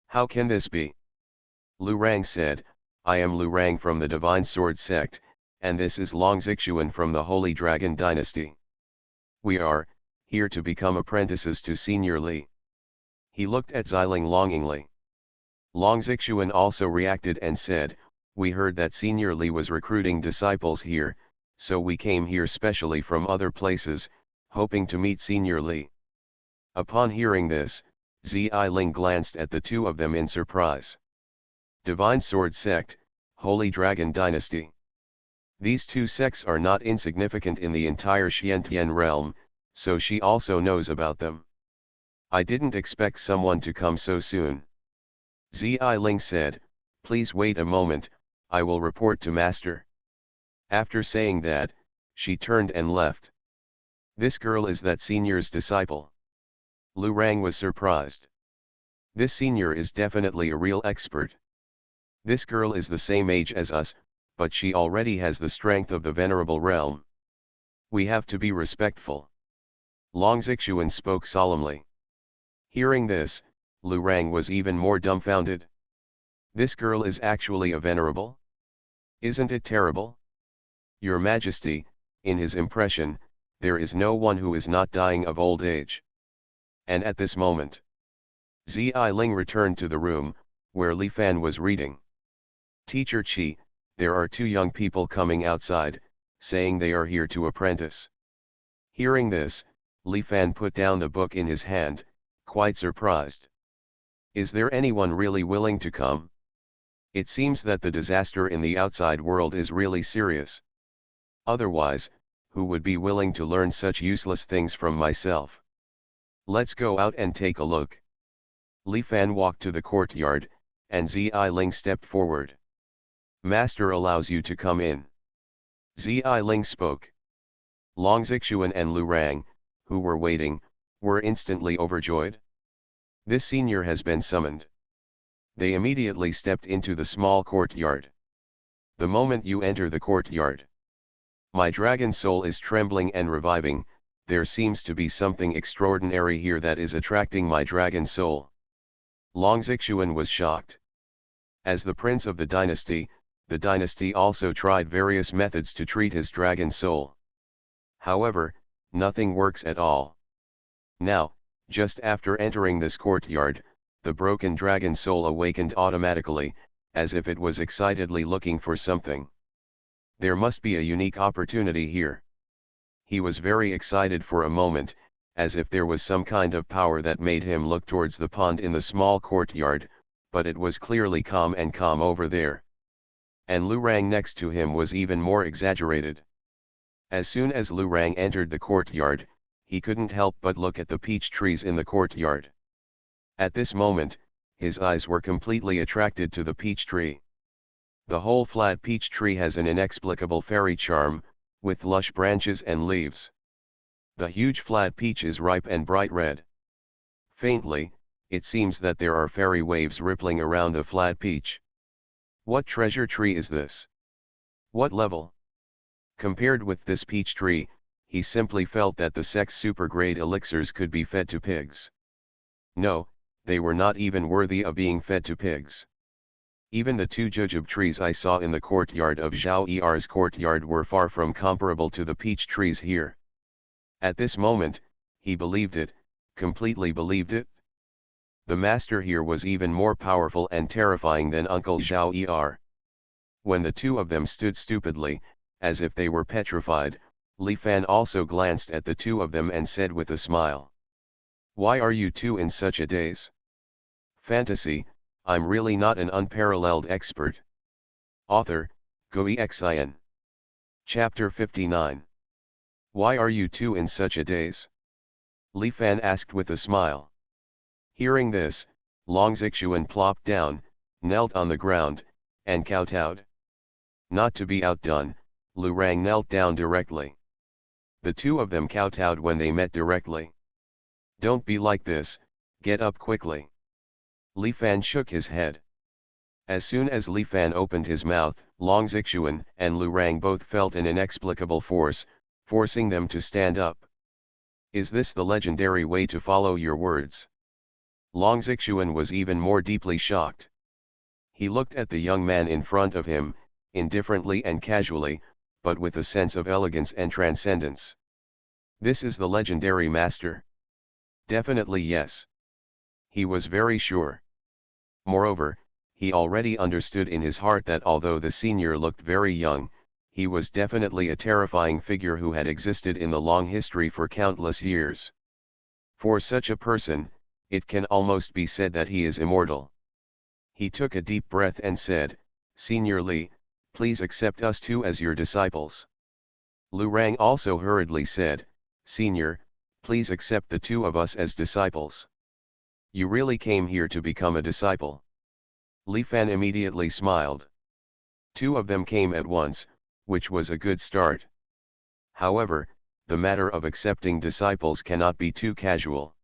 How can this be? Lu Rang said, I am Lu Rang from the Divine Sword sect, and this is Long Xuanhuan from the Holy Dragon dynasty. We are here to become apprentices to Senior Li. He looked at Ziling longingly. Long Xuanhuan also reacted and said, we heard that Senior Li was recruiting disciples here, so we came here specially from other places, hoping to meet Senior Li. Upon hearing this, Ziling glanced at the two of them in surprise. Divine Sword sect, Holy Dragon dynasty. These 2 sects are not insignificant in the entire Xiantian realm, so she also knows about them. I didn't expect someone to come so soon. Ziling said, please wait a moment, I will report to Master. After saying that, she turned and left. This girl is that senior's disciple. Lu Rang was surprised. This senior is definitely a real expert. This girl is the same age as us, but she already has the strength of the venerable realm. We have to be respectful. Long Xuanhuan spoke solemnly. Hearing this, Lu Rang was even more dumbfounded. This girl is actually a venerable? Isn't it terrible? Your Majesty, in his impression, there is no one who is not dying of old age. And at this moment, Ziling returned to the room, where Li Fan was reading. Teacher Qi, there are 2 young people coming outside, saying they are here to apprentice. Hearing this, Li Fan put down the book in his hand, quite surprised. Is there anyone really willing to come? It seems that the disaster in the outside world is really serious. Otherwise, who would be willing to learn such useless things from myself? Let's go out and take a look. Li Fan walked to the courtyard, and Ziling stepped forward. Master allows you to come in. Ziling spoke. Long Xuanhuan and Lu Rang, who were waiting, were instantly overjoyed. This senior has been summoned. They immediately stepped into the small courtyard. The moment you enter the courtyard, my dragon soul is trembling and reviving, there seems to be something extraordinary here that is attracting my dragon soul. Long Xuanhuan was shocked. As the prince of the dynasty also tried various methods to treat his dragon soul. However, nothing works at all. Now, just after entering this courtyard, the broken dragon soul awakened automatically, as if it was excitedly looking for something. There must be a unique opportunity here. He was very excited for a moment, as if there was some kind of power that made him look towards the pond in the small courtyard, but it was clearly calm over there. And Lu Rang next to him was even more exaggerated. As soon as Lu Rang entered the courtyard, he couldn't help but look at the peach trees in the courtyard. At this moment, his eyes were completely attracted to the peach tree. The whole flat peach tree has an inexplicable fairy charm, with lush branches and leaves. The huge flat peach is ripe and bright red. Faintly, it seems that there are fairy waves rippling around the flat peach. What treasure tree is this? What level? Compared with this peach tree, he simply felt that the sex super-grade elixirs could be fed to pigs. No, they were not even worthy of being fed to pigs. Even the two jujube trees I saw in the courtyard of Zhao Er's courtyard were far from comparable to the peach trees here. At this moment, he believed it, completely believed it. The master here was even more powerful and terrifying than Uncle Zhao Er. When the two of them stood stupidly, as if they were petrified, Li Fan also glanced at the two of them and said with a smile, "Why are you two in such a daze?" Fantasy, I'm really not an unparalleled expert. Author, Xuanhuan. Chapter 59. Why are you two in such a daze? Li Fan asked with a smile. Hearing this, Long Xuanhuan plopped down, knelt on the ground, and kowtowed. Not to be outdone, Lu Rang knelt down directly. The two of them kowtowed when they met directly. Don't be like this, get up quickly. Li Fan shook his head. As soon as Li Fan opened his mouth, Long Xuanhuan and Lu Rang both felt an inexplicable force, forcing them to stand up. Is this the legendary way to follow your words? Long Xuanhuan was even more deeply shocked. He looked at the young man in front of him, indifferently and casually, but with a sense of elegance and transcendence. This is the legendary master? Definitely yes. He was very sure. Moreover, he already understood in his heart that although the senior looked very young, he was definitely a terrifying figure who had existed in the long history for countless years. For such a person, it can almost be said that he is immortal. He took a deep breath and said, "Senior Li, please accept us two as your disciples." Lu Rang also hurriedly said, "Senior, please accept the two of us as disciples." You really came here to become a disciple? Li Fan immediately smiled. Two of them came at once, which was a good start. However, the matter of accepting disciples cannot be too casual.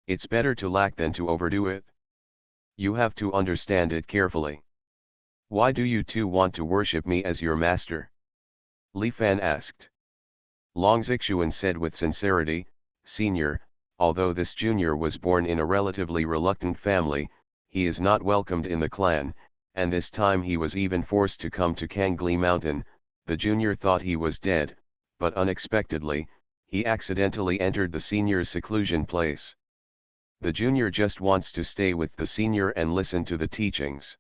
It's better to lack than to overdo it. You have to understand it carefully. Why do you two want to worship me as your master? Li Fan asked. Long Xuanhuan said with sincerity, "Senior, although this junior was born in a relatively reluctant family, he is not welcomed in the clan, and this time he was even forced to come to Kangli Mountain. The junior thought he was dead, but unexpectedly, he accidentally entered the senior's seclusion place. The junior just wants to stay with the senior and listen to the teachings.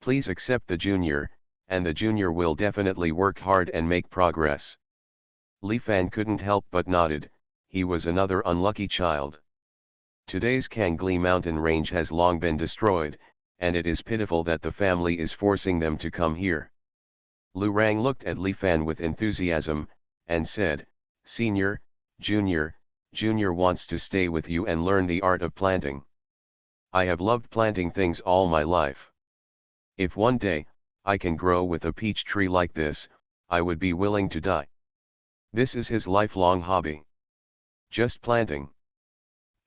Please accept the junior, and the junior will definitely work hard and make progress." Li Fan couldn't help but nodded. He was another unlucky child. Today's Kangli mountain range has long been destroyed, and it is pitiful that the family is forcing them to come here. Lu Rang looked at Li Fan with enthusiasm, and said, "Senior, Junior wants to stay with you and learn the art of planting. I have loved planting things all my life. If one day, I can grow with a peach tree like this, I would be willing to die." This is his lifelong hobby. Just planting.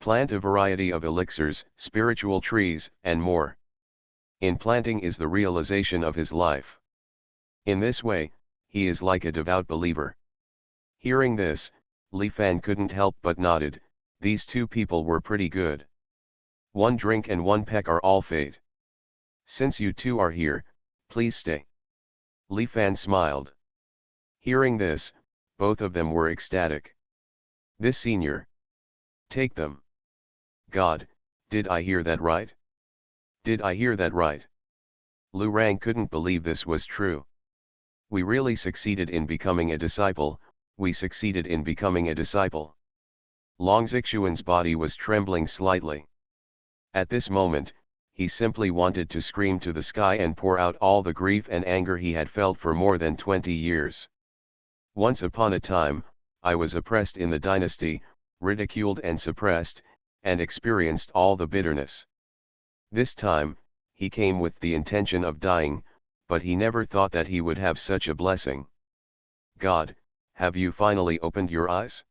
Plant a variety of elixirs, spiritual trees, and more. In planting is the realization of his life. In this way, he is like a devout believer. Hearing this, Li Fan couldn't help but nodded. These two people were pretty good. One drink and one peck are all fate. Since you two are here, please stay. Li Fan smiled. Hearing this, both of them were ecstatic. This senior. Take them. God, did I hear that right? Did I hear that right? Lu Rang couldn't believe this was true. We really succeeded in becoming a disciple, we succeeded in becoming a disciple. Long Zixuan's body was trembling slightly. At this moment, he simply wanted to scream to the sky and pour out all the grief and anger he had felt for more than 20 years. Once upon a time, I was oppressed in the dynasty, ridiculed and suppressed, and experienced all the bitterness. This time, he came with the intention of dying, but he never thought that he would have such a blessing. God, have you finally opened your eyes?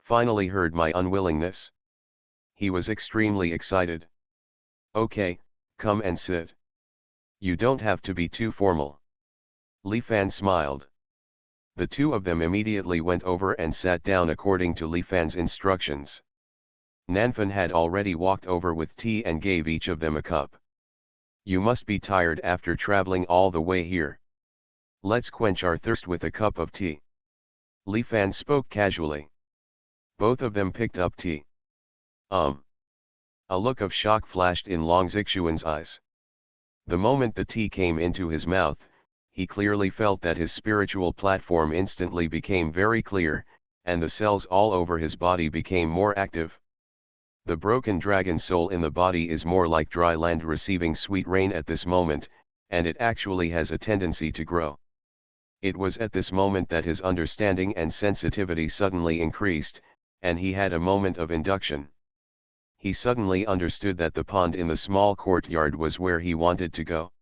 Finally heard my unwillingness? He was extremely excited. Okay, come and sit. You don't have to be too formal. Li Fan smiled. The two of them immediately went over and sat down according to Li Fan's instructions. Nanfan had already walked over with tea and gave each of them a cup. You must be tired after traveling all the way here. Let's quench our thirst with a cup of tea. Li Fan spoke casually. Both of them picked up tea. A look of shock flashed in Long Zixuan's eyes. The moment the tea came into his mouth, he clearly felt that his spiritual platform instantly became very clear, and the cells all over his body became more active. The broken dragon soul in the body is more like dry land receiving sweet rain at this moment, and it actually has a tendency to grow. It was at this moment that his understanding and sensitivity suddenly increased, and he had a moment of induction. He suddenly understood that the pond in the small courtyard was where he wanted to go.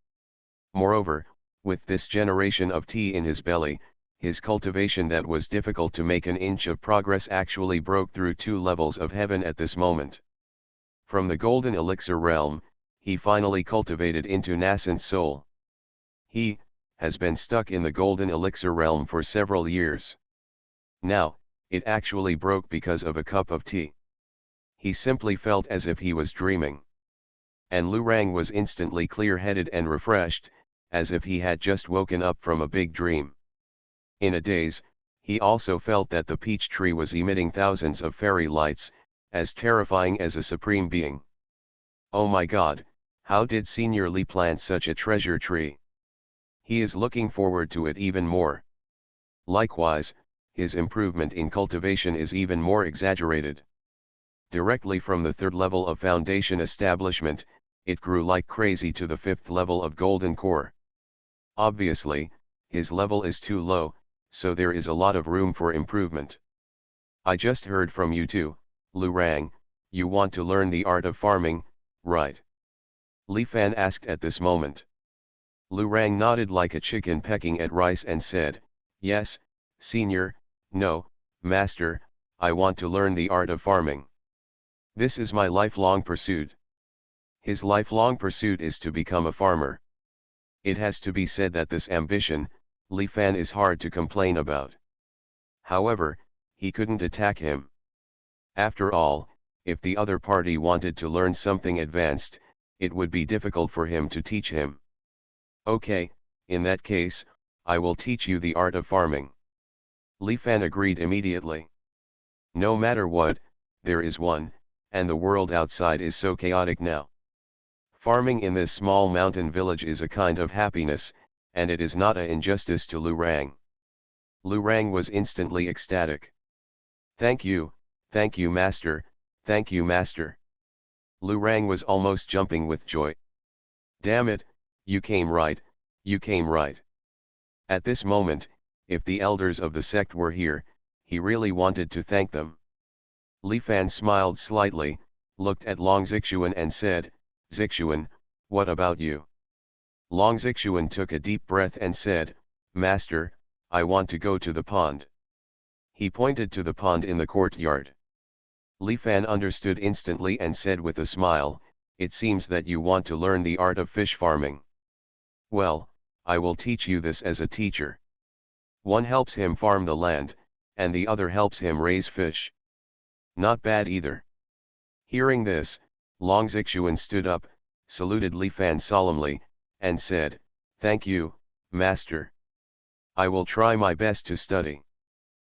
Moreover, with this generation of tea in his belly, his cultivation that was difficult to make an inch of progress actually broke through 2 levels of heaven at this moment. From the golden elixir realm, he finally cultivated into nascent soul. He has been stuck in the golden elixir realm for several years. Now, it actually broke because of a cup of tea. He simply felt as if he was dreaming. And Lu Rang was instantly clear-headed and refreshed, as if he had just woken up from a big dream. In a daze, he also felt that the peach tree was emitting thousands of fairy lights, as terrifying as a supreme being. Oh my God, how did Senior Li plant such a treasure tree? He is looking forward to it even more. Likewise, his improvement in cultivation is even more exaggerated. Directly from the 3rd level of foundation establishment, it grew like crazy to the 5th level of golden core. Obviously, his level is too low, so there is a lot of room for improvement. I just heard from you too, Lu Rang, you want to learn the art of farming, right? Li Fan asked at this moment. Lu Rang nodded like a chicken pecking at rice and said, yes, senior, no, master, I want to learn the art of farming. This is my lifelong pursuit. His lifelong pursuit is to become a farmer. It has to be said that this ambition, Li Fan is hard to complain about. However, he couldn't attack him. After all, if the other party wanted to learn something advanced, it would be difficult for him to teach him. Okay, in that case, I will teach you the art of farming. Li Fan agreed immediately. No matter what, there is one, and the world outside is so chaotic now. Farming in this small mountain village is a kind of happiness, and it is not an injustice to Lu Rang. Lu Rang was instantly ecstatic. Thank you, master, thank you, master. Lu Rang was almost jumping with joy. Damn it, you came right, you came right. At this moment, if the elders of the sect were here, he really wanted to thank them. Li Fan smiled slightly, looked at Long Zixuan and said, Zixuan, what about you? Long Zixuan took a deep breath and said, Master, I want to go to the pond. He pointed to the pond in the courtyard. Li Fan understood instantly and said with a smile, it seems that you want to learn the art of fish farming. Well, I will teach you this as a teacher. One helps him farm the land, and the other helps him raise fish. Not bad either. Hearing this, Long Zixuan stood up, saluted Li Fan solemnly, and said, "Thank you, master. I will try my best to study."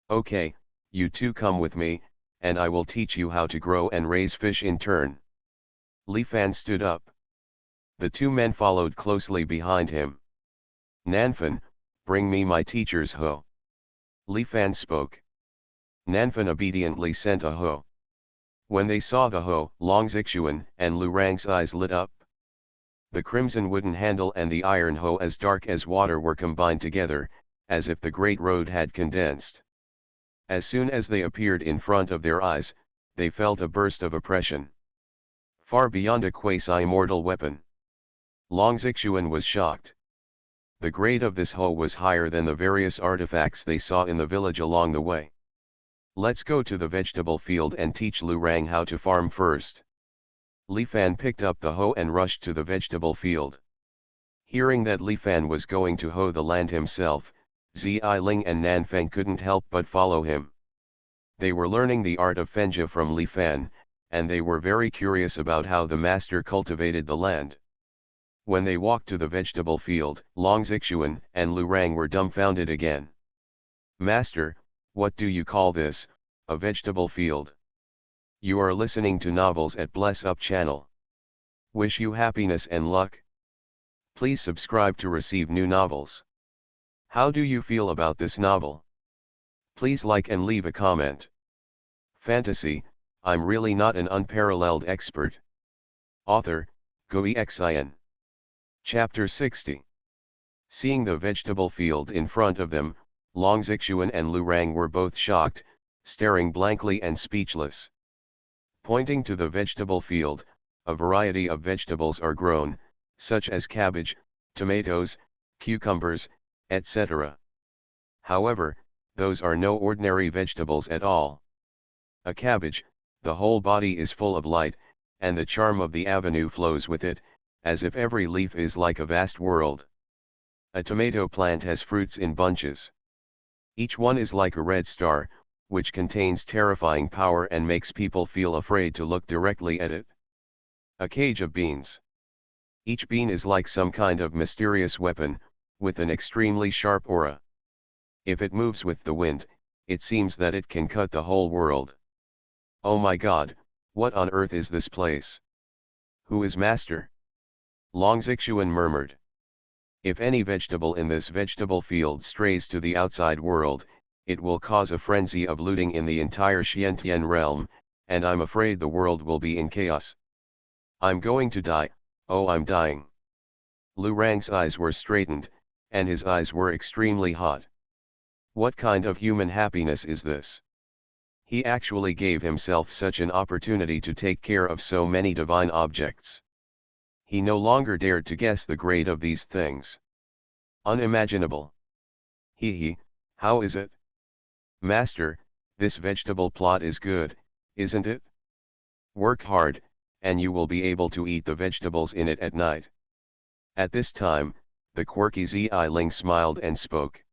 "Okay, you two come with me, and I will teach you how to grow and raise fish in turn." Li Fan stood up. The two men followed closely behind him. "Nanfan, bring me my teacher's hoe." Li Fan spoke. Nanfan obediently sent a hoe. When they saw the hoe, Long Xuanhuan and Lu Rang's eyes lit up. The crimson wooden handle and the iron hoe as dark as water were combined together, as if the great road had condensed. As soon as they appeared in front of their eyes, they felt a burst of oppression. Far beyond a quasi-immortal weapon. Long Xuanhuan was shocked. The grade of this hoe was higher than the various artifacts they saw in the village along the way. "Let's go to the vegetable field and teach Lu Rang how to farm first." Li Fan picked up the hoe and rushed to the vegetable field. Hearing that Li Fan was going to hoe the land himself, Ziling and Nanfeng couldn't help but follow him. They were learning the art of Fenja from Li Fan, and they were very curious about how the master cultivated the land. When they walked to the vegetable field, Long Xuanhuan and Lu Rang were dumbfounded again. "Master, what do you call this, a vegetable field?" You are listening to novels at Bless Up channel. Wish you happiness and luck. Please subscribe to receive new novels. How do you feel about this novel? Please like and leave a comment. Fantasy, I'm really not an unparalleled expert. Author, Xuanhuan. Chapter 60. Seeing the vegetable field in front of them, Long Xuanhuan and Lu Rang were both shocked, staring blankly and speechless. Pointing to the vegetable field, a variety of vegetables are grown, such as cabbage, tomatoes, cucumbers, etc. However, those are no ordinary vegetables at all. A cabbage, the whole body is full of light, and the charm of the avenue flows with it, as if every leaf is like a vast world. A tomato plant has fruits in bunches. Each one is like a red star, which contains terrifying power and makes people feel afraid to look directly at it. A cage of beans. Each bean is like some kind of mysterious weapon, with an extremely sharp aura. If it moves with the wind, it seems that it can cut the whole world. Oh my God, what on earth is this place? Who is master? Long Xuanhuan murmured. If any vegetable in this vegetable field strays to the outside world, it will cause a frenzy of looting in the entire Xiantian realm, and I'm afraid the world will be in chaos. I'm going to die, oh I'm dying. Lu Rang's eyes were straightened, and his eyes were extremely hot. What kind of human happiness is this? He actually gave himself such an opportunity to take care of so many divine objects. He no longer dared to guess the grade of these things. Unimaginable. He, how is it? Master, this vegetable plot is good, isn't it? Work hard, and you will be able to eat the vegetables in it at night. At this time, the quirky Ziling smiled and spoke.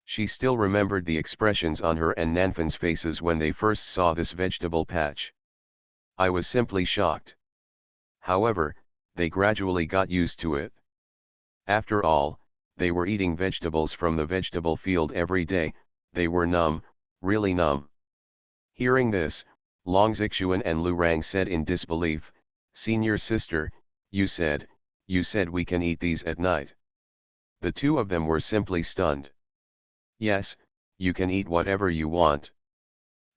She still remembered the expressions on her and Nanfan's faces when they first saw this vegetable patch. I was simply shocked. However, they gradually got used to it. After all, they were eating vegetables from the vegetable field every day. They were numb, really numb. Hearing this, Long Xuanhuan and Lu Rang said in disbelief, "Senior sister, you said we can eat these at night." The two of them were simply stunned. "Yes, you can eat whatever you want."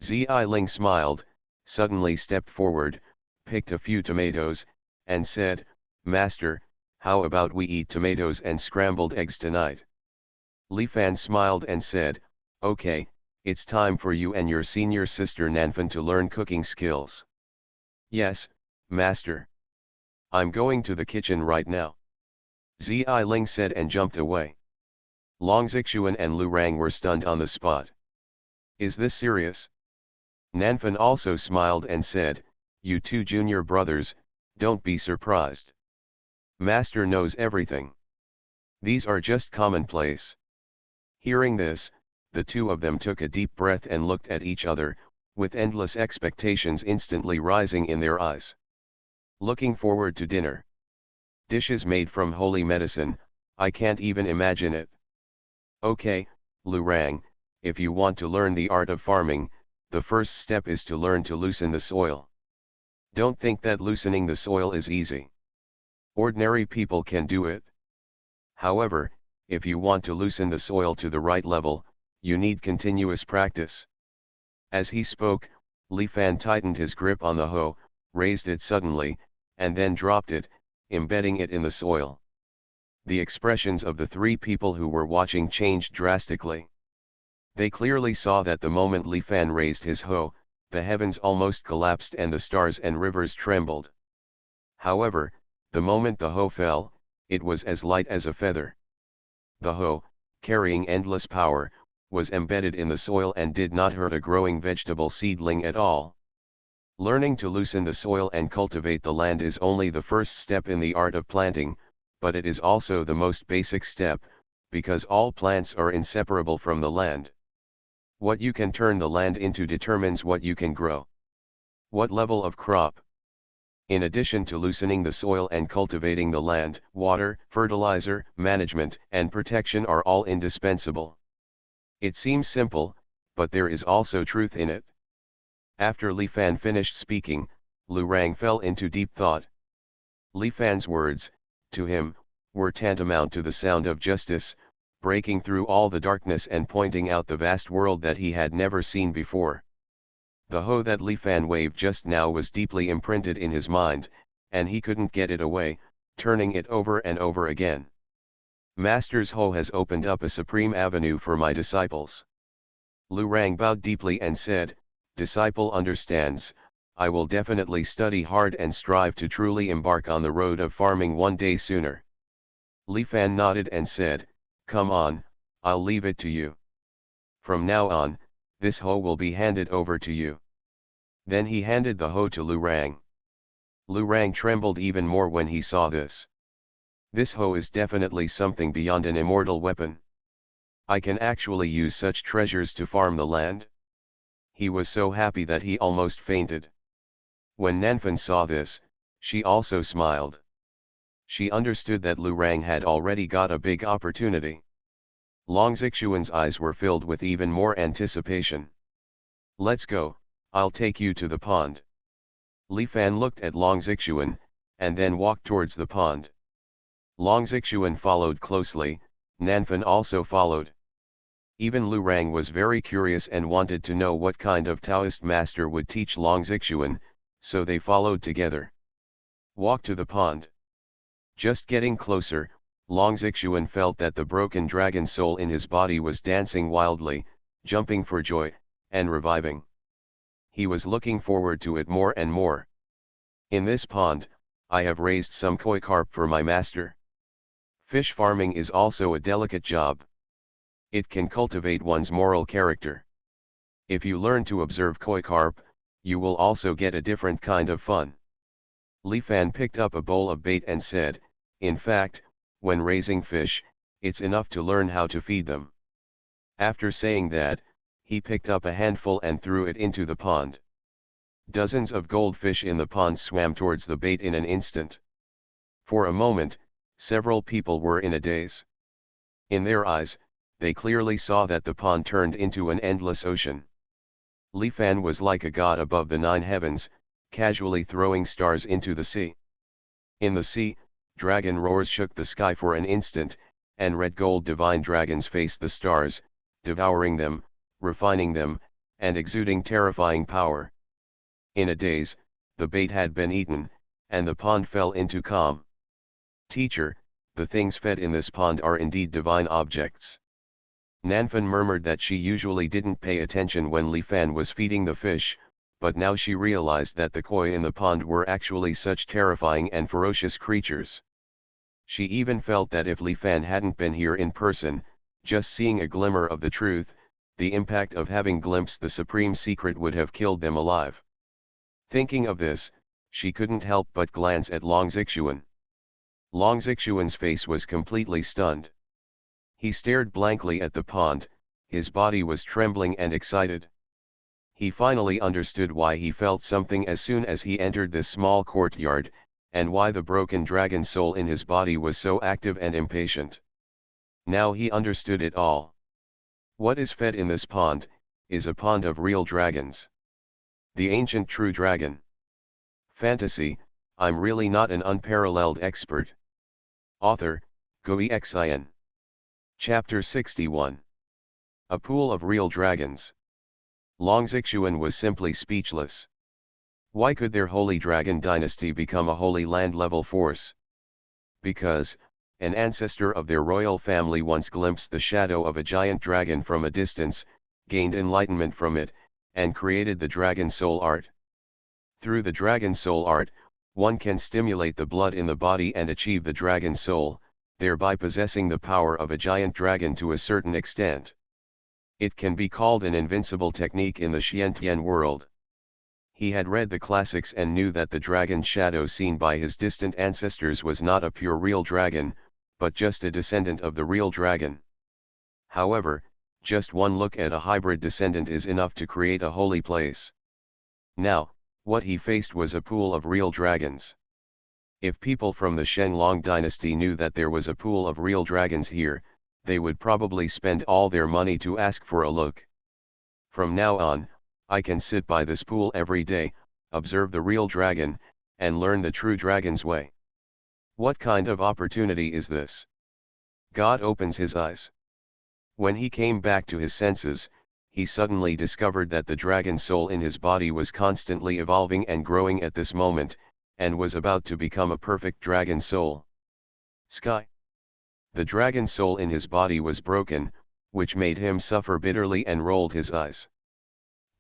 Ziling smiled, suddenly stepped forward, picked a few tomatoes, and said, "Master, how about we eat tomatoes and scrambled eggs tonight?" Li Fan smiled and said, "Okay, it's time for you and your senior sister Nanfan to learn cooking skills." "Yes, master. I'm going to the kitchen right now." Ziling said and jumped away. Long Xuanhuan and Lu Rang were stunned on the spot. "Is this serious?" Nanfan also smiled and said, "You two junior brothers, don't be surprised. Master knows everything. These are just commonplace." Hearing this, the two of them took a deep breath and looked at each other, with endless expectations instantly rising in their eyes. "Looking forward to dinner." Dishes made from holy medicine, I can't even imagine it. Okay, Lu Rang, if you want to learn the art of farming, the first step is to learn to loosen the soil. Don't think that loosening the soil is easy. Ordinary people can do it. However, if you want to loosen the soil to the right level, you need continuous practice. As he spoke, Li Fan tightened his grip on the hoe, raised it suddenly, and then dropped it, embedding it in the soil. The expressions of the three people who were watching changed drastically. They clearly saw that the moment Li Fan raised his hoe, the heavens almost collapsed and the stars and rivers trembled. However, the moment the hoe fell, it was as light as a feather. The hoe, carrying endless power, was embedded in the soil and did not hurt a growing vegetable seedling at all. Learning to loosen the soil and cultivate the land is only the first step in the art of planting, but it is also the most basic step, because all plants are inseparable from the land. What you can turn the land into determines what you can grow. What level of crop? In addition to loosening the soil and cultivating the land, water, fertilizer, management, and protection are all indispensable. It seems simple, but there is also truth in it. After Li Fan finished speaking, Lu Rang fell into deep thought. Li Fan's words, to him, were tantamount to the sound of justice, breaking through all the darkness and pointing out the vast world that he had never seen before. The hoe that Li Fan waved just now was deeply imprinted in his mind, and he couldn't get it away, turning it over and over again. Master's hoe has opened up a supreme avenue for my disciples. Lu Rang bowed deeply and said, "Disciple understands, I will definitely study hard and strive to truly embark on the road of farming one day sooner." Li Fan nodded and said, "Come on, I'll leave it to you. From now on, this hoe will be handed over to you." Then he handed the hoe to Lu Rang. Lu Rang trembled even more when he saw this. This hoe is definitely something beyond an immortal weapon. I can actually use such treasures to farm the land. He was so happy that he almost fainted. When Nanfan saw this, she also smiled. She understood that Lu Rang had already got a big opportunity. Long Zixuan's eyes were filled with even more anticipation. "Let's go, I'll take you to the pond." Li Fan looked at Long Zixuan, and then walked towards the pond. Long Zixuan followed closely, Nanfan also followed. Even Lu Rang was very curious and wanted to know what kind of Taoist master would teach Long Zixuan, so they followed together. Walk to the pond. Just getting closer, Long Zixuan felt that the broken dragon soul in his body was dancing wildly, jumping for joy, and reviving. He was looking forward to it more and more. "In this pond, I have raised some koi carp for my master." Fish farming is also a delicate job. It can cultivate one's moral character. If you learn to observe koi carp, you will also get a different kind of fun. Li Fan picked up a bowl of bait and said, "In fact, when raising fish, it's enough to learn how to feed them." After saying that, he picked up a handful and threw it into the pond. Dozens of goldfish in the pond swam towards the bait in an instant. For a moment, several people were in a daze. In their eyes, they clearly saw that the pond turned into an endless ocean. Li Fan was like a god above the 9 heavens, casually throwing stars into the sea. In the sea, dragon roars shook the sky for an instant, and red gold divine dragons faced the stars, devouring them, refining them, and exuding terrifying power. In a daze, the bait had been eaten, and the pond fell into calm. "Teacher, the things fed in this pond are indeed divine objects." Nanfan murmured that she usually didn't pay attention when Li Fan was feeding the fish, but now she realized that the koi in the pond were actually such terrifying and ferocious creatures. She even felt that if Li Fan hadn't been here in person, just seeing a glimmer of the truth, the impact of having glimpsed the supreme secret would have killed them alive. Thinking of this, she couldn't help but glance at Long Zixuan. Long Zixuan's face was completely stunned. He stared blankly at the pond, his body was trembling and excited. He finally understood why he felt something as soon as he entered this small courtyard, and why the broken dragon soul in his body was so active and impatient. Now he understood it all. What is fed in this pond, is a pond of real dragons. The ancient true dragon. Fantasy, I'm really not an unparalleled expert. Author, Xuanhuan. Chapter 61. A Pool of Real Dragons. Xuanhuan was simply speechless. Why could their holy dragon dynasty become a holy land-level force? Because, an ancestor of their royal family once glimpsed the shadow of a giant dragon from a distance, gained enlightenment from it, and created the dragon soul art. Through the dragon soul art, one can stimulate the blood in the body and achieve the dragon soul, thereby possessing the power of a giant dragon to a certain extent. It can be called an invincible technique in the Xuanhuan world. He had read the classics and knew that the dragon shadow seen by his distant ancestors was not a pure real dragon, but just a descendant of the real dragon. However, just one look at a hybrid descendant is enough to create a holy place. Now, what he faced was a pool of real dragons. If people from the Shenlong dynasty knew that there was a pool of real dragons here, they would probably spend all their money to ask for a look. From now on, I can sit by this pool every day, observe the real dragon, and learn the true dragon's way. What kind of opportunity is this? God opens his eyes. When he came back to his senses, he suddenly discovered that the dragon soul in his body was constantly evolving and growing at this moment, and was about to become a perfect dragon soul. Sky. The dragon soul in his body was broken, which made him suffer bitterly and rolled his eyes.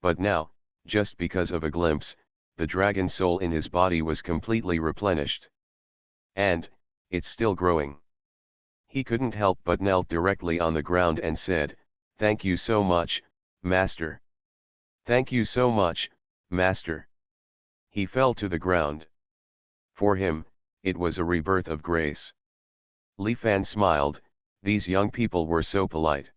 But now, just because of a glimpse, the dragon soul in his body was completely replenished. And, it's still growing. He couldn't help but knelt directly on the ground and said, "Thank you so much, Master. Thank you so much, Master." He fell to the ground. For him, it was a rebirth of grace. Li Fan smiled. These young people were so polite.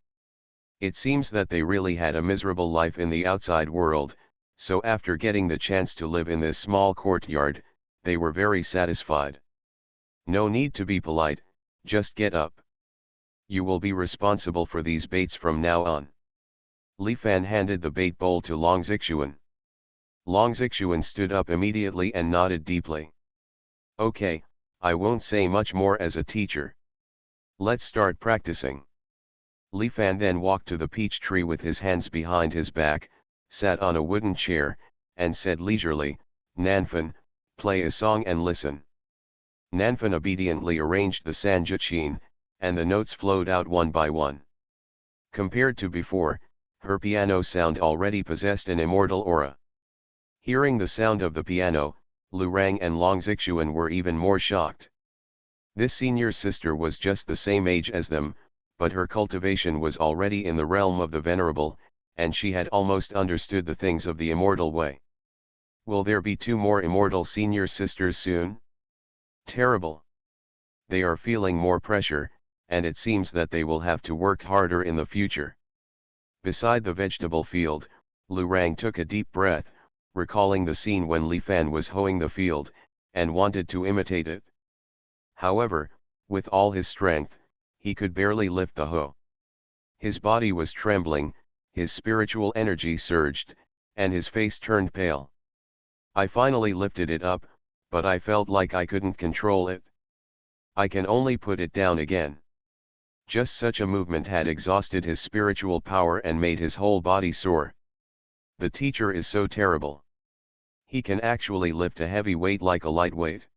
It seems that they really had a miserable life in the outside world, so after getting the chance to live in this small courtyard, they were very satisfied. No need to be polite, just get up. You will be responsible for these baits from now on. Li Fan handed the bait bowl to Xuanhuan. Xuanhuan stood up immediately and nodded deeply. Okay, I won't say much more as a teacher. Let's start practicing. Li Fan then walked to the peach tree with his hands behind his back, sat on a wooden chair, and said leisurely, "Nanfan, play a song and listen." Nanfan obediently arranged the sanjutshine, and the notes flowed out one by one. Compared to before, her piano sound already possessed an immortal aura. Hearing the sound of the piano, Lu Rang and Xuanhuan were even more shocked. This senior sister was just the same age as them, but her cultivation was already in the realm of the venerable, and she had almost understood the things of the immortal way. Will there be 2 more immortal senior sisters soon? Terrible. They are feeling more pressure, and it seems that they will have to work harder in the future. Beside the vegetable field, Lu Rang took a deep breath, recalling the scene when Li Fan was hoeing the field, and wanted to imitate it. However, with all his strength, he could barely lift the hoe. His body was trembling, his spiritual energy surged, and his face turned pale. I finally lifted it up, but I felt like I couldn't control it. I can only put it down again. Just such a movement had exhausted his spiritual power and made his whole body sore. The teacher is so terrible. He can actually lift a heavy weight like a lightweight.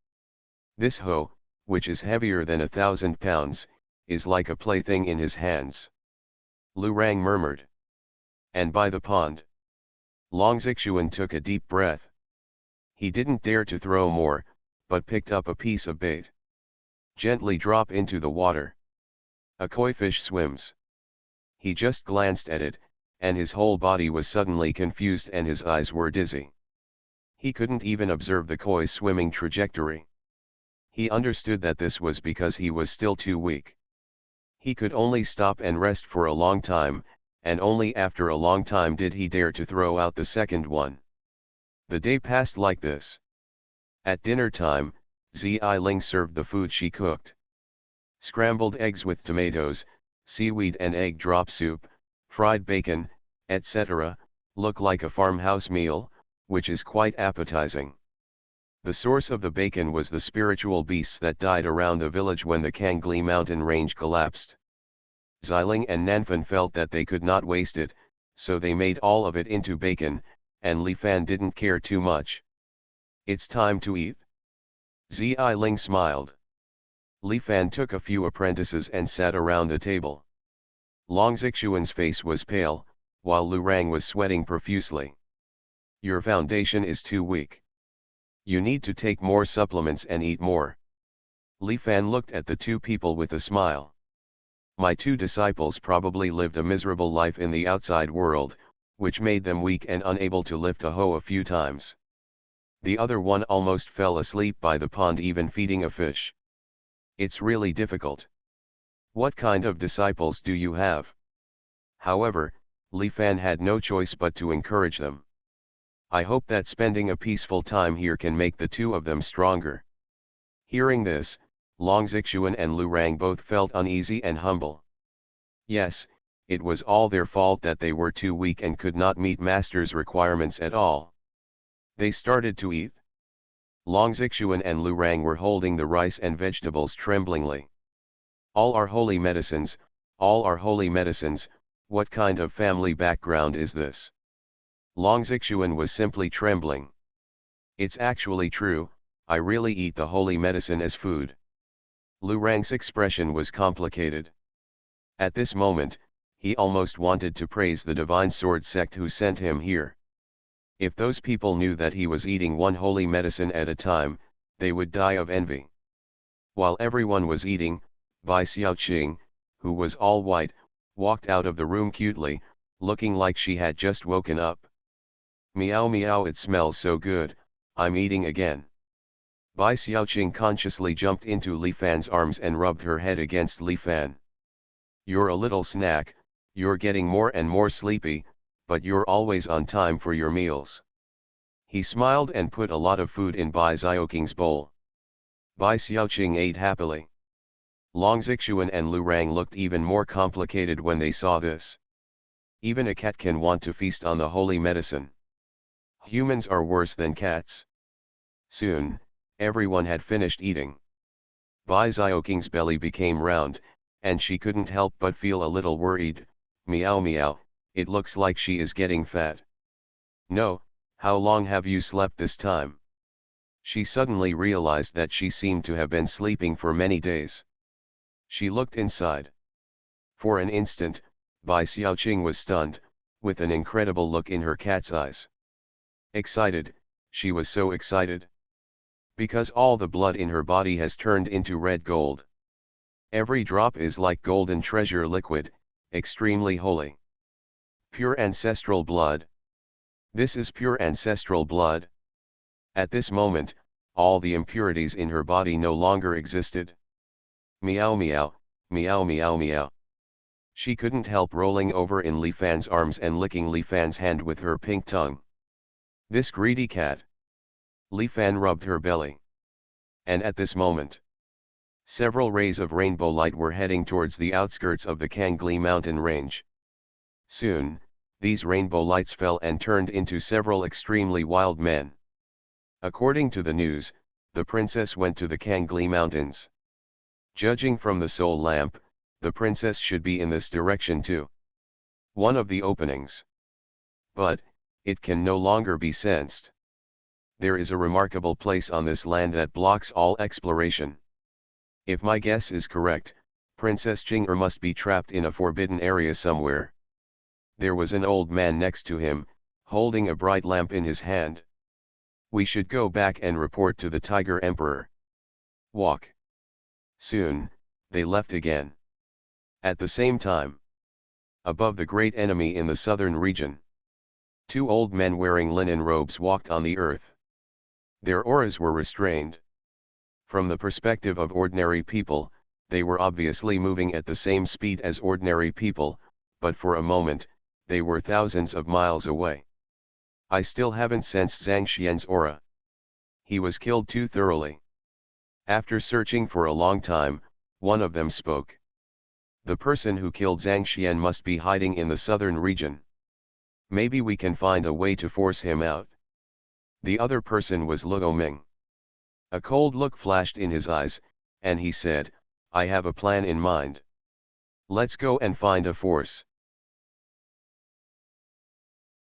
This hoe, which is heavier than 1,000 pounds, is like a plaything in his hands. Lu Rang murmured. And by the pond. Xuanhuan took a deep breath. He didn't dare to throw more, but picked up a piece of bait. Gently drop into the water. A koi fish swims. He just glanced at it, and his whole body was suddenly confused and his eyes were dizzy. He couldn't even observe the koi's swimming trajectory. He understood that this was because he was still too weak. He could only stop and rest for a long time, and only after a long time did he dare to throw out the second one. The day passed like this. At dinner time, Zi Ling served the food she cooked. Scrambled eggs with tomatoes, seaweed and egg drop soup, fried bacon, etc., look like a farmhouse meal, which is quite appetizing. The source of the bacon was the spiritual beasts that died around the village when the Kangli mountain range collapsed. Xiling and Nanfan felt that they could not waste it, so they made all of it into bacon, and Li Fan didn't care too much. It's time to eat. Xiling smiled. Li Fan took a few apprentices and sat around the table. Long Xuanhuan's face was pale, while Lu Rang was sweating profusely. Your foundation is too weak. You need to take more supplements and eat more. Li Fan looked at the two people with a smile. My two disciples probably lived a miserable life in the outside world, which made them weak and unable to lift a hoe a few times. The other one almost fell asleep by the pond even feeding a fish. It's really difficult. What kind of disciples do you have? However, Li Fan had no choice but to encourage them. I hope that spending a peaceful time here can make the two of them stronger. Hearing this, Long Xuan and Lu Rang both felt uneasy and humble. Yes, it was all their fault that they were too weak and could not meet Master's requirements at all. They started to eat. Long Xuan and Lu Rang were holding the rice and vegetables tremblingly. All our holy medicines, all our holy medicines, what kind of family background is this? Long Xuan was simply trembling. It's actually true, I really eat the holy medicine as food. Lu Rang's expression was complicated. At this moment, he almost wanted to praise the divine sword sect who sent him here. If those people knew that he was eating one holy medicine at a time, they would die of envy. While everyone was eating, Bai Xiaoqing, who was all white, walked out of the room cutely, looking like she had just woken up. Meow meow, it smells so good, I'm eating again. Bai Xiaoqing consciously jumped into Li Fan's arms and rubbed her head against Li Fan. You're a little snack, you're getting more and more sleepy, but you're always on time for your meals. He smiled and put a lot of food in Bai Xiaoqing's bowl. Bai Xiaoqing ate happily. Long Xuan and Lu Rang looked even more complicated when they saw this. Even a cat can want to feast on the holy medicine. Humans are worse than cats. Soon, everyone had finished eating. Bai Xiaoqing's belly became round, and she couldn't help but feel a little worried. Meow meow, it looks like she is getting fat. No, how long have you slept this time? She suddenly realized that she seemed to have been sleeping for many days. She looked inside. For an instant, Bai Xiaoqing was stunned, with an incredible look in her cat's eyes. Excited, she was so excited. Because all the blood in her body has turned into red gold. Every drop is like golden treasure liquid, extremely holy. Pure ancestral blood. This is pure ancestral blood. At this moment, all the impurities in her body no longer existed. Meow meow, meow meow meow. She couldn't help rolling over in Li Fan's arms and licking Li Fan's hand with her pink tongue. This greedy cat. Li Fan rubbed her belly. And at this moment, several rays of rainbow light were heading towards the outskirts of the Kangli mountain range. Soon, these rainbow lights fell and turned into several extremely wild men. According to the news, the princess went to the Kangli mountains. Judging from the soul lamp, the princess should be in this direction too. One of the openings. But, it can no longer be sensed. There is a remarkable place on this land that blocks all exploration. If my guess is correct, Princess Jing'er must be trapped in a forbidden area somewhere. There was an old man next to him, holding a bright lamp in his hand. We should go back and report to the Tiger Emperor. Walk. Soon, they left again. At the same time, above the great enemy in the southern region, two old men wearing linen robes walked on the earth. Their auras were restrained. From the perspective of ordinary people, they were obviously moving at the same speed as ordinary people, but for a moment, they were thousands of miles away. I still haven't sensed Zhang Xian's aura. He was killed too thoroughly. After searching for a long time, one of them spoke. The person who killed Zhang Xian must be hiding in the southern region. Maybe we can find a way to force him out. The other person was Luo Ming. A cold look flashed in his eyes, and he said, I have a plan in mind. Let's go and find a force.